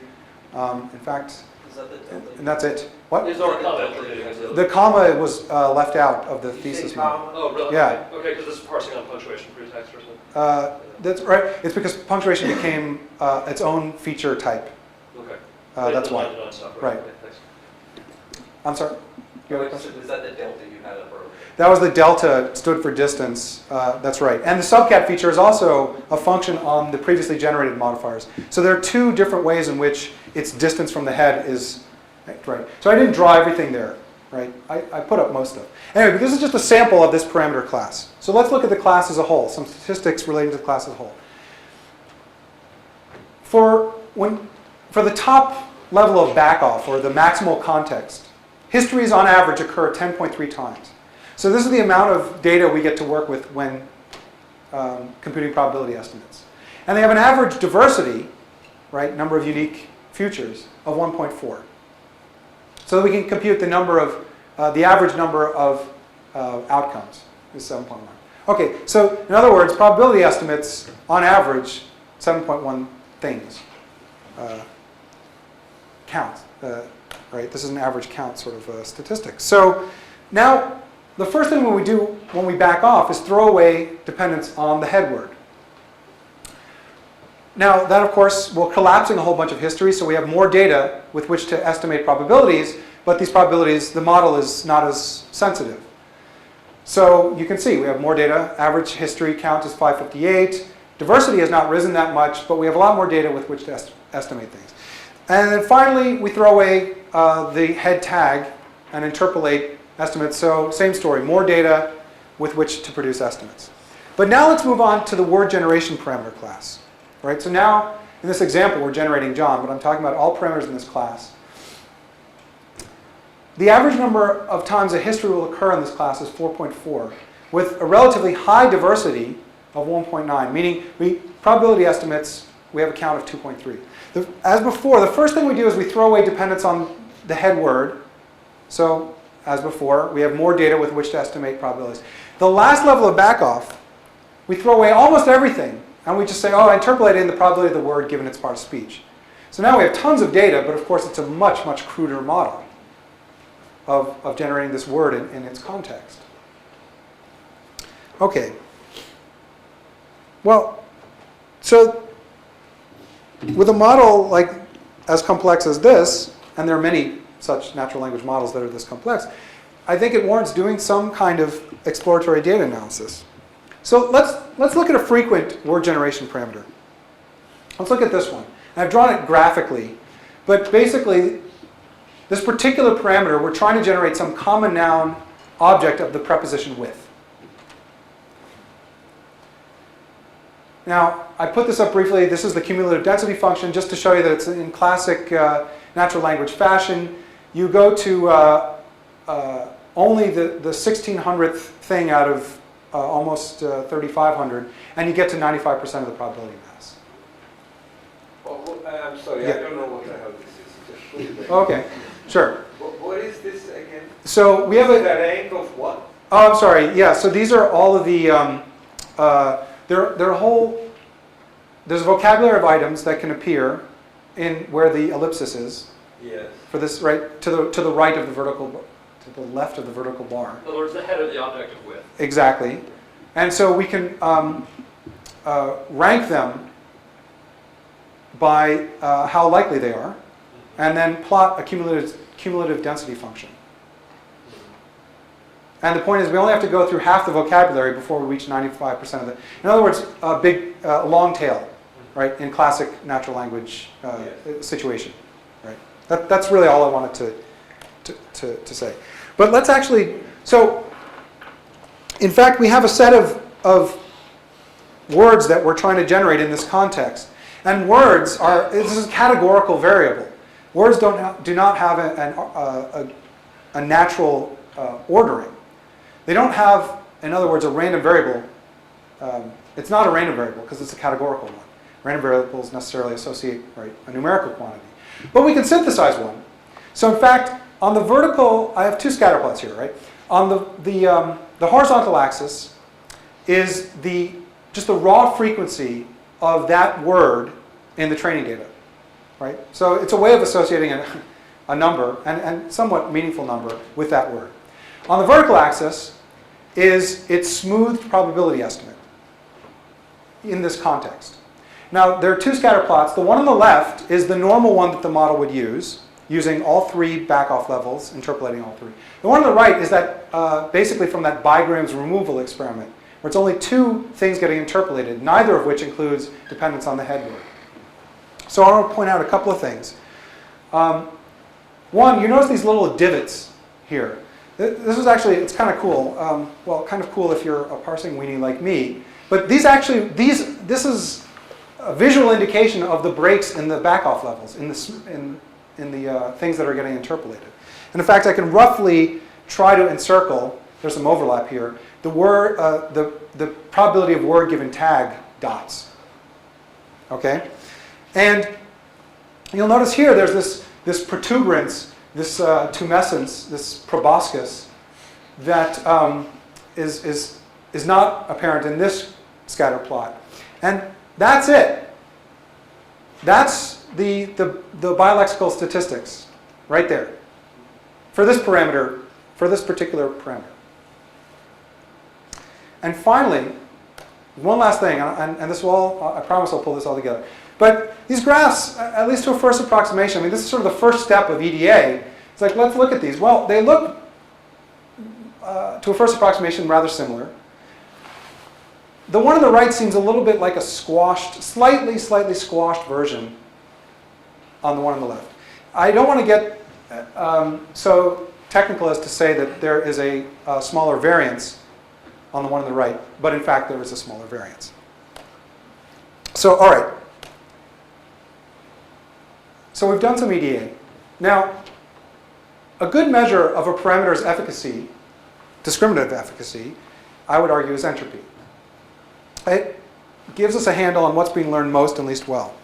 In fact, Is that the delta? and that's it. What? Is there a comment? The comma was left out of the thesis model. Oh, really? Yeah. Okay, because this is parsing on punctuation pretext or something. That's right. It's because punctuation became its own feature type. Okay. That's why. Right. Okay, thanks. I'm sorry. You have a question? Was that the delta you had up earlier? That was the delta, stood for distance. That's right. And the subcat feature is also a function on the previously generated modifiers. So there are two different ways in which its distance from the head is, right. So I didn't draw everything there, right? I put up most of it. Anyway, but this is just a sample of this parameter class. So let's look at the class as a whole, some statistics relating to the class as a whole. For the top level of backoff, or the maximal context, histories on average occur 10.3 times. So this is the amount of data we get to work with when computing probability estimates. And they have an average diversity, right, number of unique futures, of 1.4. So that we can compute the number of, the average number of outcomes is 7.1. Okay, so in other words, probability estimates, on average, 7.1 things. Count, right? This is an average count sort of statistic. So now, the first thing we do when we back off is throw away dependence on the head word. Now, that of course, we're collapsing a whole bunch of history, so we have more data with which to estimate probabilities, but these probabilities, the model is not as sensitive. So you can see we have more data. Average history count is 558. Diversity has not risen that much, but we have a lot more data with which to estimate things. And then finally, we throw away the head tag and interpolate estimates. So same story, more data with which to produce estimates. But now let's move on to the word generation parameter class. Right? So now, in this example, we're generating John, but I'm talking about all parameters in this class. The average number of times a history will occur in this class is 4.4, with a relatively high diversity of 1.9, meaning probability estimates, we have a count of 2.3. As before, the first thing we do is we throw away dependence on the head word. So as before. We have more data with which to estimate probabilities. The last level of backoff, we throw away almost everything, and we just say, oh, I interpolate in the probability of the word given its part of speech. So now we have tons of data, but of course it's a much, much cruder model of generating this word in its context. Okay. Well, so with a model like as complex as this, and there are many such natural language models that are this complex, I think it warrants doing some kind of exploratory data analysis. So let's look at a frequent word generation parameter. Let's look at this one. I've drawn it graphically, but basically this particular parameter, we're trying to generate some common noun object of the preposition with. Now, I put this up briefly. This is the cumulative density function, just to show you that it's in classic natural language fashion. You go to only the 1600th thing out of almost 3,500, and you get to 95% of the probability mass. Oh, I'm sorry, Yeah. I don't know what the hell this is. Just please explain. Okay, sure. What is this again? So we have Is it a. a rank of what? Oh, I'm sorry. Yeah. So these are all of the. They're a whole. There's a vocabulary of items that can appear in where the ellipsis is. Yes. For this, right to the right of the vertical, to the left of the vertical bar. In other words, the head of the object of with. Exactly. And so we can rank them by how likely they are, and then plot a cumulative density function. And the point is, we only have to go through half the vocabulary before we reach 95% of it. In other words, a big, long tail, right, in classic natural language situation, right? That's really all I wanted to say. But let's actually, so in fact, we have a set of words that we're trying to generate in this context. And words are, this is a categorical variable. Words do not have a natural ordering. They don't have, in other words, a random variable. It's not a random variable because it's a categorical one. Random variables necessarily associate, right, a numerical quantity. But we can synthesize one. So in fact, on the vertical, I have two scatter plots here, right? On the horizontal axis is just the raw frequency of that word in the training data, right? So it's a way of associating a number, and somewhat meaningful number, with that word. On the vertical axis is its smoothed probability estimate in this context. Now, there are two scatter plots. The one on the left is the normal one that the model would use, using all three back-off levels, interpolating all three. The one on the right is that basically from that bigrams removal experiment, where it's only two things getting interpolated, neither of which includes dependence on the head word. So I want to point out a couple of things. One, you notice these little divots here. This is actually, it's kind of cool. Well, kind of cool if you're a parsing weenie like me. But this is a visual indication of the breaks in the back-off levels, in the things that are getting interpolated. And in fact, I can roughly try to encircle, there's some overlap here, the probability of word given tag dots. Okay? And you'll notice here there's this protuberance, this tumescence, this proboscis that is not apparent in this scatter plot. And that's it. That's the bilexical statistics right there for this parameter, for this particular parameter. And finally, one last thing, and this will all, I promise I'll pull this all together. But these graphs, at least to a first approximation, I mean, this is sort of the first step of EDA. It's like, let's look at these. Well, they look, to a first approximation, rather similar. The one on the right seems a little bit like a squashed, slightly squashed version on the one on the left. I don't want to get so technical as to say that there is a smaller variance on the one on the right, but in fact there is a smaller variance. So, all right. So we've done some EDA. Now, a good measure of a parameter's efficacy, discriminative efficacy, I would argue is entropy. It gives us a handle on what's being learned most and least well.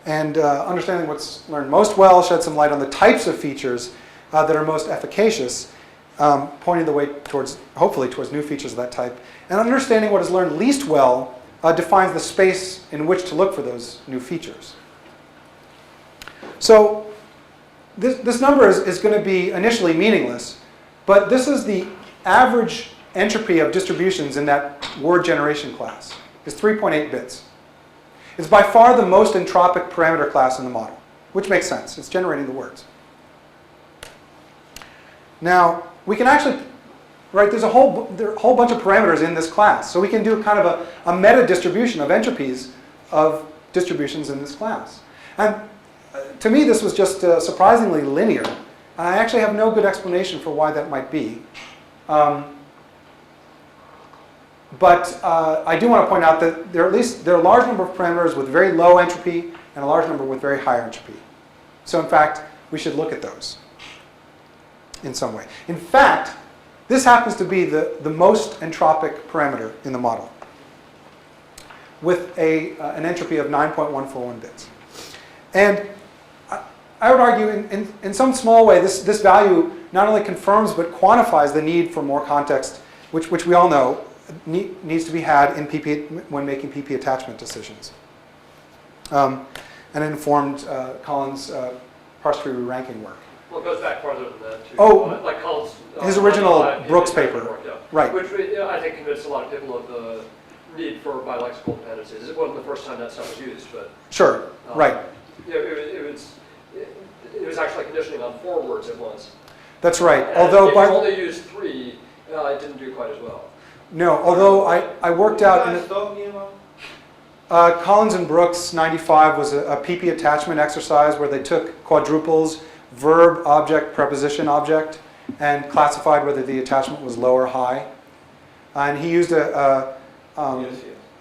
And understanding what's learned most well sheds some light on the types of features that are most efficacious, pointing the way towards, hopefully, towards new features of that type. And understanding what is learned least well defines the space in which to look for those new features. So this number is going to be initially meaningless, but this is the average entropy of distributions in that word generation class. It's 3.8 bits. It's by far the most entropic parameter class in the model, which makes sense. It's generating the words. Now, we can actually, right, there are a whole bunch of parameters in this class. So we can do kind of a meta distribution of entropies of distributions in this class. And to me, this was just surprisingly linear. And I actually have no good explanation for why that might be. But I do want to point out that there are a large number of parameters with very low entropy and a large number with very high entropy. So in fact, we should look at those in some way. In fact, this happens to be the most entropic parameter in the model, with an entropy of 9.141 bits. And I would argue in some small way, this value not only confirms but quantifies the need for more context, which we all know needs to be had in PP when making PP attachment decisions. And it informed Collins' parse tree re-ranking work. Well, it goes back farther than that, too. Oh, like Collins, his original PP Brooks attachment paper. work, yeah. Right. Which I think convinced a lot of people of the need for bilexical dependencies. It wasn't the first time that stuff was used, but Sure, right. It was actually conditioning on 4 words at once. That's right. And Although if you only used 3, it didn't do quite as well. No, although I worked out in talking about? Collins and Brooks 95 was a PP attachment exercise where they took quadruples, verb, object, preposition, object, and classified whether the attachment was low or high. And he used Yes.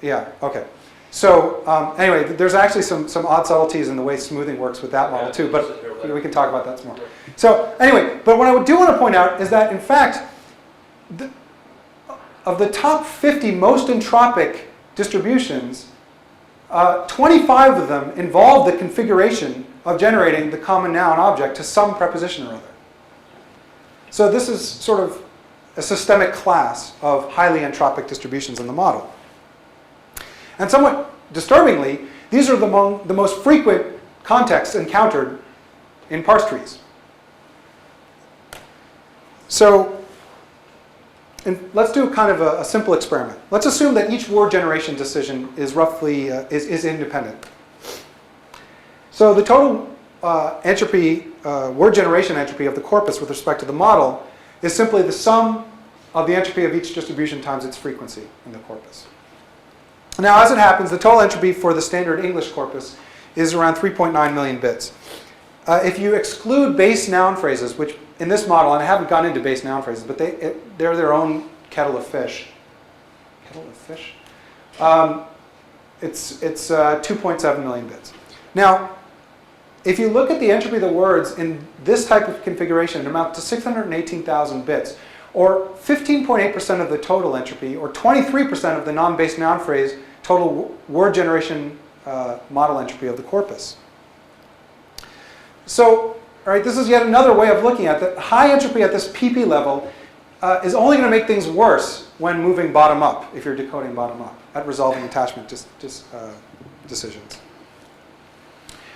yeah, okay. So anyway, there's actually some odd subtleties in the way smoothing works with that model too, but we can talk about that some more. So anyway, but what I do want to point out is that in fact, of the top 50 most entropic distributions, 25 of them involve the configuration of generating the common noun object to some preposition or other. So this is sort of a systemic class of highly entropic distributions in the model. And somewhat disturbingly, these are the most frequent contexts encountered in parse trees. So let's do kind of a simple experiment. Let's assume that each word generation decision is roughly is independent. So the total entropy, word generation entropy of the corpus with respect to the model is simply the sum of the entropy of each distribution times its frequency in the corpus. Now, as it happens, the total entropy for the standard English corpus is around 3.9 million bits. If you exclude base noun phrases, which in this model, and I haven't gone into base noun phrases, but they're their own kettle of fish. Kettle of fish? It's 2.7 million bits. Now, if you look at the entropy of the words in this type of configuration, it amounts to 618,000 bits, or 15.8% of the total entropy, or 23% of the non-base noun phrase total word generation model entropy of the corpus. So, all right, this is yet another way of looking at that. High entropy at this PP level is only going to make things worse when moving bottom up, if you're decoding bottom up, at resolving attachment decisions.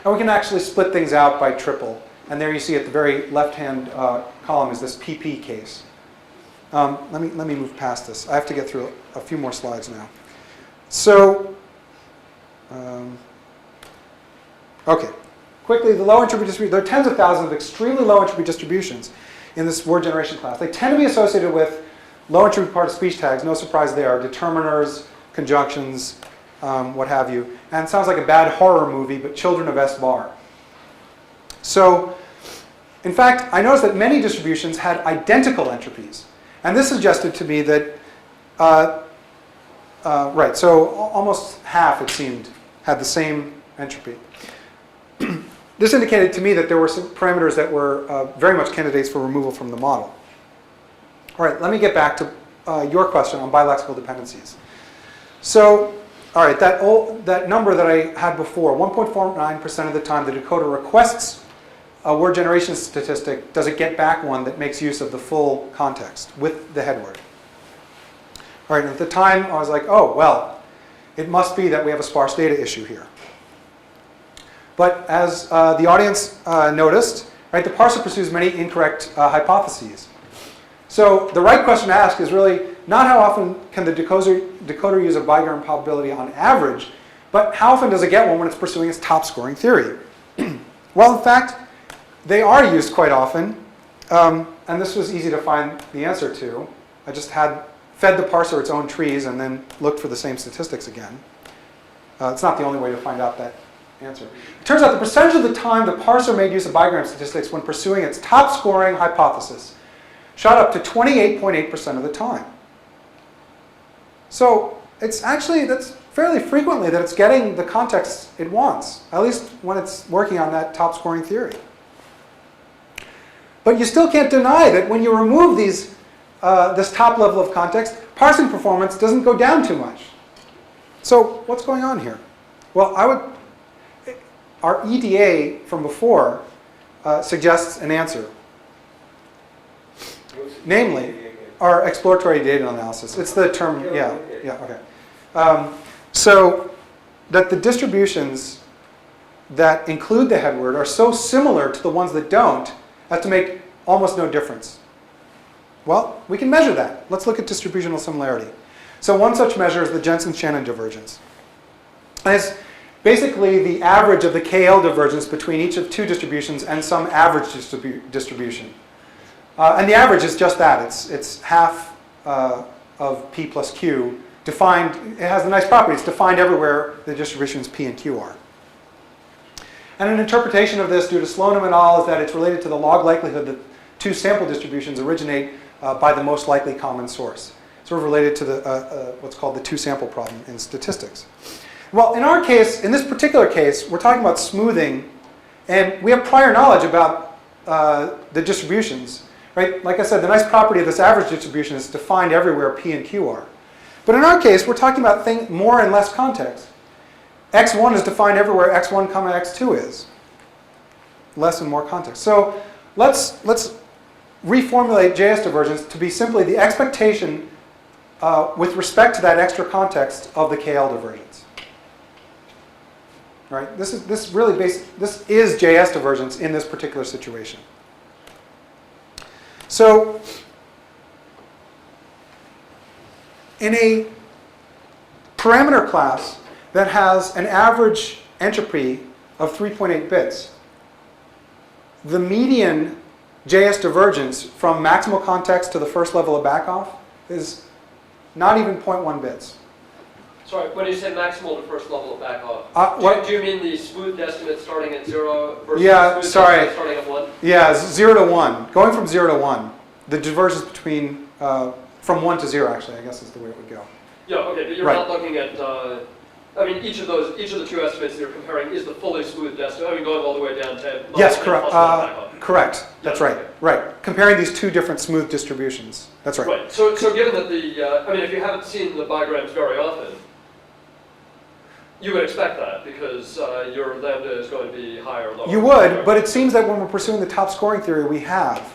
And we can actually split things out by triple. And there you see at the very left-hand column is this PP case. Let me move past this. I have to get through a few more slides now. So, okay. Quickly, the low entropy distribution, there are tens of thousands of extremely low entropy distributions in this word generation class. They tend to be associated with low entropy part of speech tags, no surprise there, determiners, conjunctions, what have you. And it sounds like a bad horror movie, but children of S bar. So, in fact, I noticed that many distributions had identical entropies. And this suggested to me that, right, so almost half, it seemed, had the same entropy. This indicated to me that there were some parameters that were very much candidates for removal from the model. All right, let me get back to your question on bilexical dependencies. So, all right, that number that I had before, 1.49% of the time the decoder requests a word generation statistic, does it get back one that makes use of the full context with the head word? All right, and at the time, I was like, oh, well, it must be that we have a sparse data issue here. But as the audience noticed, right, the parser pursues many incorrect hypotheses. So the right question to ask is really not how often can the decoder use a bigram probability on average, but how often does it get one when it's pursuing its top scoring theory? Well, in fact, they are used quite often, and this was easy to find the answer to. I just fed the parser its own trees and then looked for the same statistics again. It's not the only way to find out that answer. It turns out the percentage of the time the parser made use of bigram statistics when pursuing its top scoring hypothesis shot up to 28.8% of the time. So it's actually, that's fairly frequently that it's getting the context it wants, at least when it's working on that top scoring theory. But you still can't deny that when you remove these, this top level of context, parsing performance doesn't go down too much. So what's going on here? Well, our EDA from before suggests an answer. Namely, our exploratory data analysis. It's the term, okay. So that the distributions that include the head word are so similar to the ones that don't as to make almost no difference. Well, we can measure that. Let's look at distributional similarity. So one such measure is the Jensen-Shannon divergence. And it's basically the average of the KL divergence between each of two distributions and some average distribution. And the average is just that. It's half of P plus Q defined. It has the nice property. It's defined everywhere the distributions P and Q are. And an interpretation of this due to Slonim et al. Is that it's related to the log likelihood that two sample distributions originate by the most likely common source. Sort of related to the what's called the two-sample problem in statistics. Well, in our case, in this particular case, we're talking about smoothing, and we have prior knowledge about the distributions. Right? Like I said, the nice property of this average distribution is defined everywhere P and Q are. But in our case, we're talking about more and less context. X1 is defined everywhere X1, X2 is. Less and more context. So let's reformulate JS divergence to be simply the expectation with respect to that extra context of the KL divergence. Right? This is JS divergence in this particular situation. So in a parameter class that has an average entropy of 3.8 bits, the median JS divergence from maximal context to the first level of backoff is not even 0.1 bits. Sorry, when you say maximal to first level of backoff, do you mean the smoothed estimate starting at 0 versus the smoothed estimate starting at 1? Yeah, 0 to 1. Going from 0 to 1. The divergence between, from 1 to 0 actually, I guess is the way it would go. Yeah, okay, but you're not looking at, I mean, each of the two estimates that you're comparing is the fully smoothed estimate. I mean, going all the way down to yes, correct. Correct. That's right. Okay. Right. Comparing these two different smooth distributions. That's right. Right. So given that I mean, if you haven't seen the bigrams very often, you would expect that because your lambda is going to be higher or lower. You would, but it seems that when we're pursuing the top scoring theory, we have.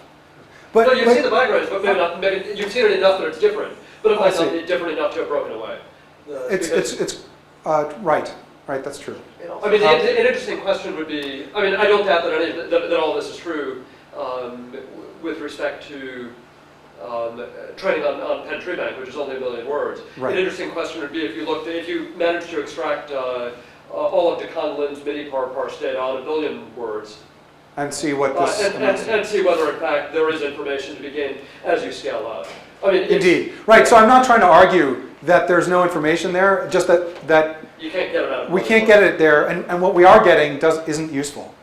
But no, you've seen the bigrams, but maybe you've seen it enough that it's different. But it might not be different enough to have broken away. It's right. Right, that's true. I mean, an interesting question would be, I mean, I don't doubt that all this is true with respect to training on Penn Tree Bank, which is only 1 million words. Right. An interesting question would be if you managed to extract all of DeCon-Lynn's mini-parse data on 1 billion words. And see what this... and see whether, in fact, there is information to be gained as you scale up. I mean, indeed. Right, so I'm not trying to argue that there's no information there, just that you can't get it out of we can't get it there, and what we are getting isn't useful.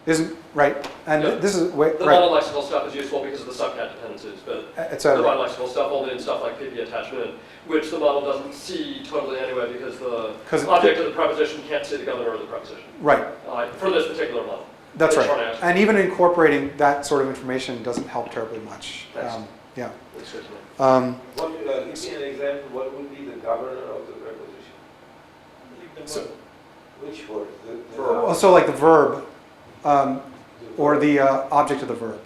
Isn't, right? And this is... The monolexical stuff is useful because of the subcat dependencies, but the bilexical stuff only in stuff like PP attachment, which the model doesn't see totally anyway because the object of the preposition can't see the governor of the preposition. Right. For this particular model. That's right. And even incorporating that sort of information doesn't help terribly much. Yeah. Give me an example. What would be the governor of the preposition? So, which word? So like the verb. or the object of the verb.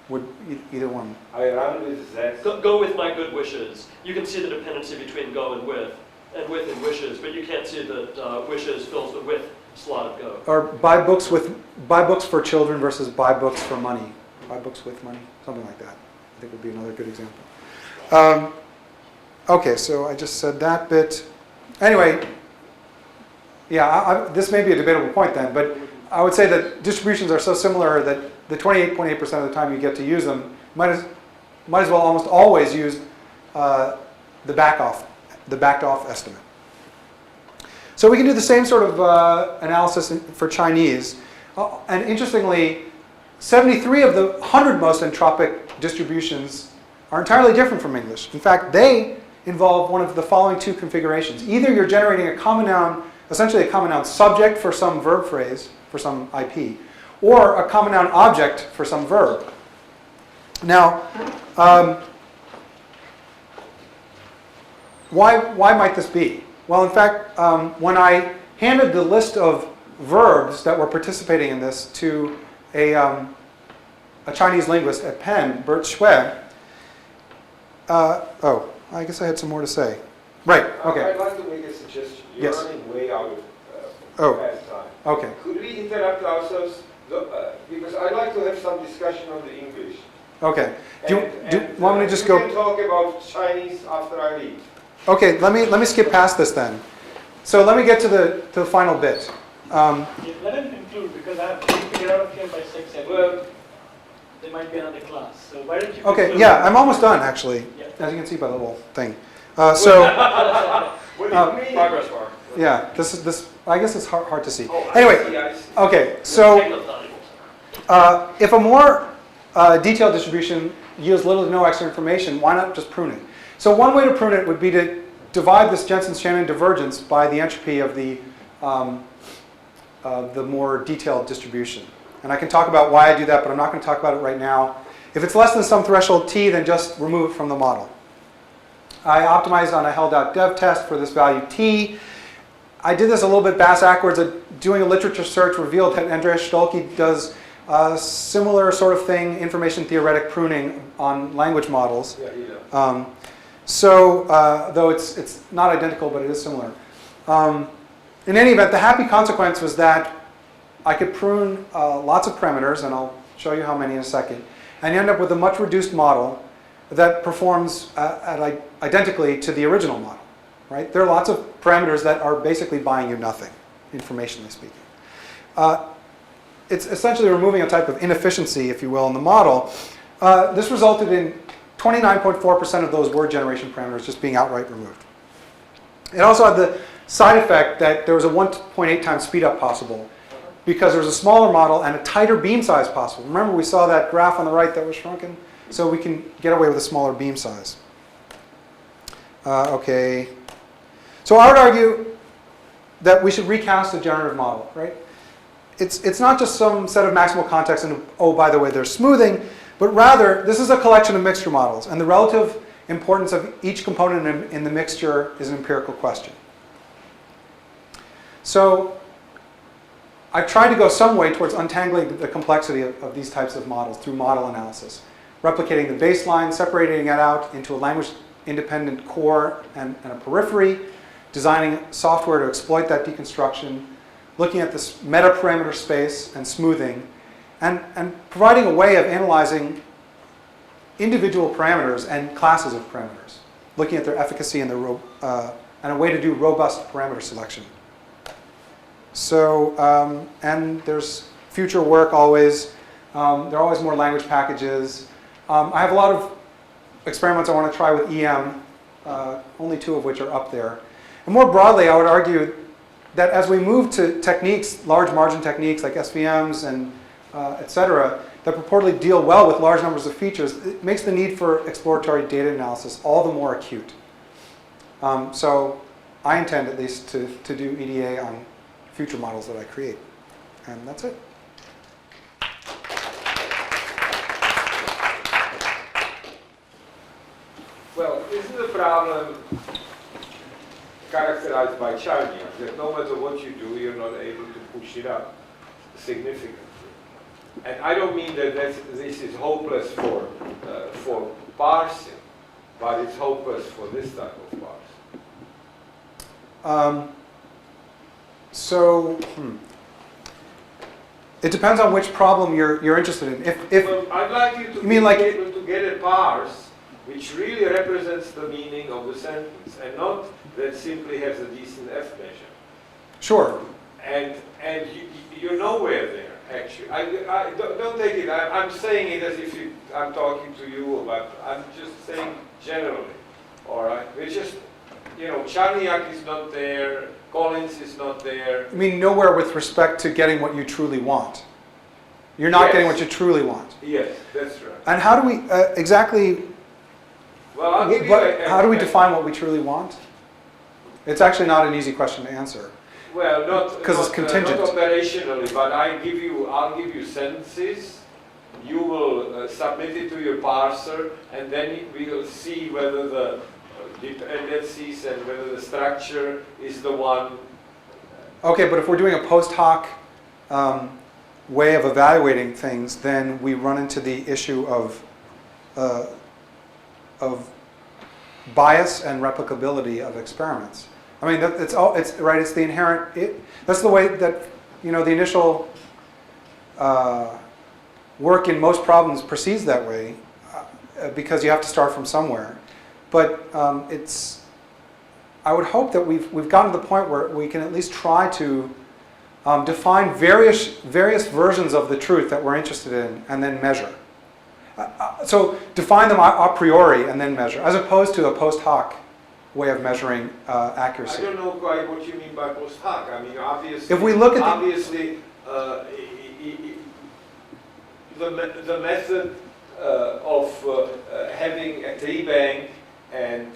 Would either one? I run with that. Go with my good wishes. You can see the dependency between go and with and wishes, but you can't see that wishes fills the with slot of go. Or buy books for children versus buy books for money. Buy books with money, something like that. I think would be another good example. Okay, so I just said that bit. Anyway, yeah, this may be a debatable point then, but I would say that distributions are so similar that the 28.8% of the time you get to use them might as well almost always use the backed off estimate. So we can do the same sort of analysis for Chinese. And interestingly, 73 of the 100 most entropic distributions are entirely different from English. In fact, they involve one of the following two configurations. Either you're generating a common noun, essentially a common noun subject for some verb phrase, for some IP, or a common noun object for some verb. Now, why might this be? Well, in fact, when I handed the list of verbs that were participating in this to a Chinese linguist at Penn, Bert Xue, I guess I had some more to say. Right, okay. I'd like to make a suggestion. You're Yes. running way out of Oh. past time. Okay. Could we interrupt ourselves? Because I'd like to have some discussion on the English. Okay. Do you want me to just we go? can talk about Chinese after I leave. Okay, let me skip past this then. So let me get to the final bit. Yeah, let him conclude because I have to figure out here by 6 7. Well, There might be another class. So why don't you Okay, conclude? yeah, I'm almost done actually, Yeah. as you can see by the little thing. So what do you mean? Progress bar. yeah, this I guess it's hard to see. Oh, Anyway, I see. okay, so Take those valuables. if a more detailed distribution yields little to no extra information, why not just prune it? So one way to prune it would be to divide this Jensen-Shannon divergence by the entropy of the more detailed distribution. And I can talk about why I do that, but I'm not going to talk about it right now. If it's less than some threshold t, then just remove it from the model. I optimized on a hell.dev test for this value t. I did this a little bit backwards. Doing a literature search revealed that Andreas Stolke does a similar sort of thing, information theoretic pruning on language models. Yeah, he does. Though it's not identical, but it is similar. In any event, the happy consequence was that I could prune lots of parameters, and I'll show you how many in a second, and you end up with a much reduced model that performs identically to the original model. Right? There are lots of parameters that are basically buying you nothing, informationally speaking. It's essentially removing a type of inefficiency, if you will, in the model. This resulted in 29.4% of those word generation parameters just being outright removed. It also had the side effect that there was a 1.8 times speed up possible because there was a smaller model and a tighter beam size possible. Remember, we saw that graph on the right that was shrunken? So we can get away with a smaller beam size. Okay. So I would argue that we should recast the generative model, right? It's not just some set of maximal contexts and, oh, by the way, there's smoothing, but rather this is a collection of mixture models, and the relative importance of each component in the mixture is an empirical question. So I've tried to go some way towards untangling the complexity of these types of models through model analysis, replicating the baseline, separating it out into a language-independent core and a periphery, designing software to exploit that deconstruction, looking at this meta-parameter space and smoothing, and providing a way of analyzing individual parameters and classes of parameters, looking at their efficacy and a way to do robust parameter selection. So, and there's future work always. There are always more language packages. I have a lot of experiments I want to try with EM, only 2 of which are up there. And more broadly, I would argue that as we move to techniques, large margin techniques like SVMs and et cetera, that purportedly deal well with large numbers of features, it makes the need for exploratory data analysis all the more acute. So I intend at least to do EDA on future models that I create. And that's it. Well, isn't the problem characterized by Chinese that no matter what you do, you're not able to push it up significantly? And I don't mean that this is hopeless for parsing, but it's hopeless for this type of parsing. It depends on which problem you're interested in. Well, I'd like you to be able to get a parse which really represents the meaning of the sentence, and not that simply has a decent F measure. Sure. And you're nowhere there, actually. Don't take it. I'm saying it as if I'm talking to you, but I'm just saying generally. All right. We're just, Charniak is not there. Collins is not there. I mean, nowhere with respect to getting what you truly want. You're not getting what you truly want. Yes, that's right. And how do we exactly? Well, I'll give you how do we define what we truly want? It's actually not an easy question to answer. Well, not because it's contingent. Not operationally, but I'll give you sentences. You will submit it to your parser, and then we will see whether the dependencies and whether the structure is the one. Okay, but if we're doing a post hoc way of evaluating things, then we run into the issue of bias and replicability of experiments. I mean, it's right. It's the inherent. That's the way that the initial work in most problems proceeds that way, because you have to start from somewhere. But I would hope that we've gotten to the point where we can at least try to define various versions of the truth that we're interested in, and then measure. So define them a priori and then measure, as opposed to a post hoc way of measuring accuracy. I don't know quite what you mean by post hoc. I mean, obviously, if we look at the method of having a tree bank and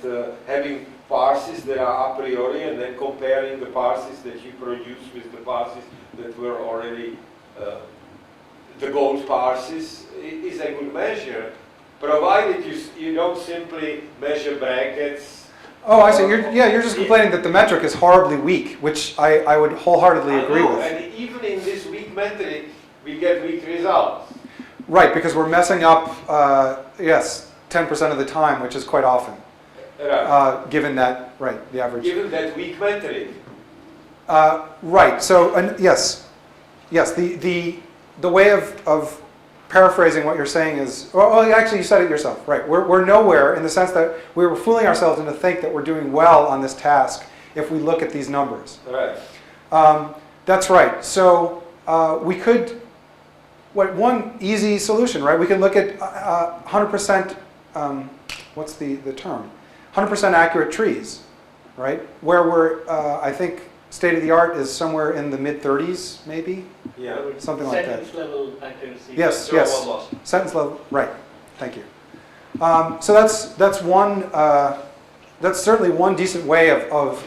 having parses that are a priori, and then comparing the parses that you produce with the parses that were already the gold parses, is a good measure, provided you don't simply measure brackets. Oh, I see. You're just complaining that the metric is horribly weak, which I would wholeheartedly agree with. And even in this weak metric, we get weak results. Right, because we're messing up, 10% of the time, which is quite often. Right. Given that, the average. Given that weak metric. Right. So, yes, the way of paraphrasing what you're saying is, well, actually, you said it yourself. Right. We're nowhere, in the sense that we were fooling ourselves into think that we're doing well on this task if we look at these numbers. Right. That's right. So we could. One easy solution, right? We can look at 100%. What's the term? 100% accurate trees, right? Where we're, I think, state of the art is somewhere in the mid-30s, maybe. Yeah. Something like that. Sentence level accuracy. Yes. Loss. Sentence level. Right. Thank you. So that's one. That's certainly one decent way of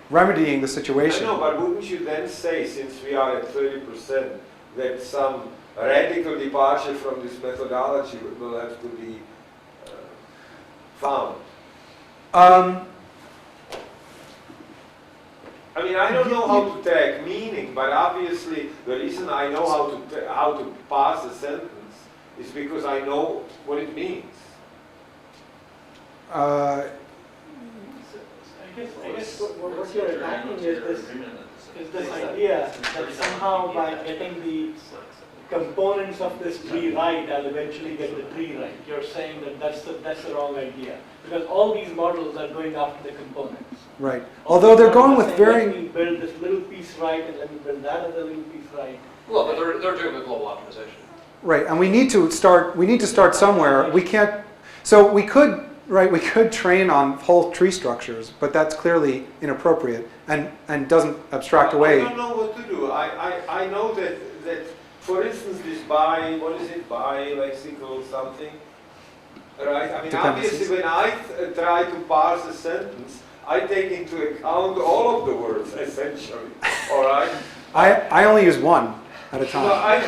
remedying the situation. I know, but wouldn't you then say, since we are at 30%, that some radical departure from this methodology will have to be found? I mean, I don't know how to track meaning, but obviously the reason I know how to pass a sentence is because I know what it means. I guess what you're attacking is this idea that somehow by getting the components of this tree right, I'll eventually get the tree right. You're saying that that's the wrong idea, because all these models are going after the components. Right. Although they're going with very. Let me build this little piece right, and let me build that other little piece right. Well, but they're doing the global optimization. Right, and we need to start somewhere. We can't. So we could. Right, we could train on whole tree structures, but that's clearly inappropriate and doesn't abstract away. I don't know what to do. I know that for instance, this lexical something, right? I mean, obviously, when I try to parse a sentence, I take into account all of the words, essentially. All right? I only use one at a time. No, I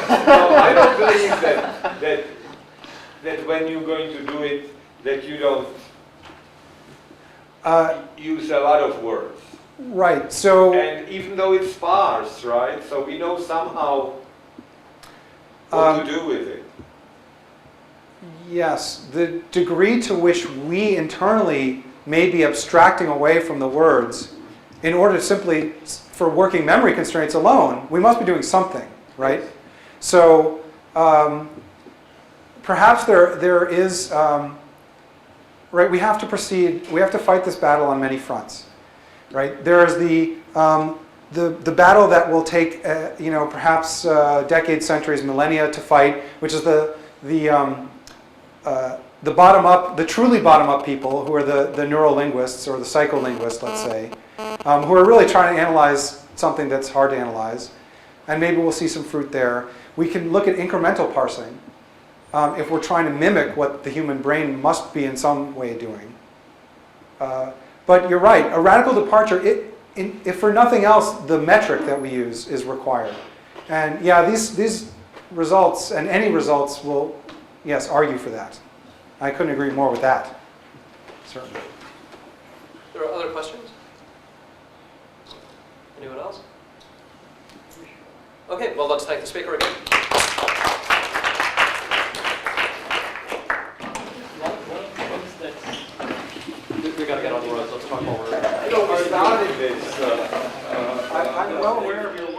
don't believe that when you're going to do it, that you don't use a lot of words. Right. So. And even though it's sparse, right? So we know somehow. what to do with it. Yes, the degree to which we internally may be abstracting away from the words in order to simply, for working memory constraints alone, we must be doing something, right? So perhaps there is, right, we have to proceed, we have to fight this battle on many fronts, right? There is the battle that will take, perhaps decades, centuries, millennia to fight, which is the bottom up, the truly bottom up people who are the neurolinguists or the psycholinguists, let's say, who are really trying to analyze something that's hard to analyze. And maybe we'll see some fruit there. We can look at incremental parsing if we're trying to mimic what the human brain must be in some way doing. But you're right, a radical departure, if for nothing else, the metric that we use is required. And yeah, these results, and any results will, yes, argue for that. I couldn't agree more with that, certainly. There are other questions? Anyone else? Okay, well, let's thank the speaker again. We got to get on the road. Let's talk while we're... We started this. I'm well aware of your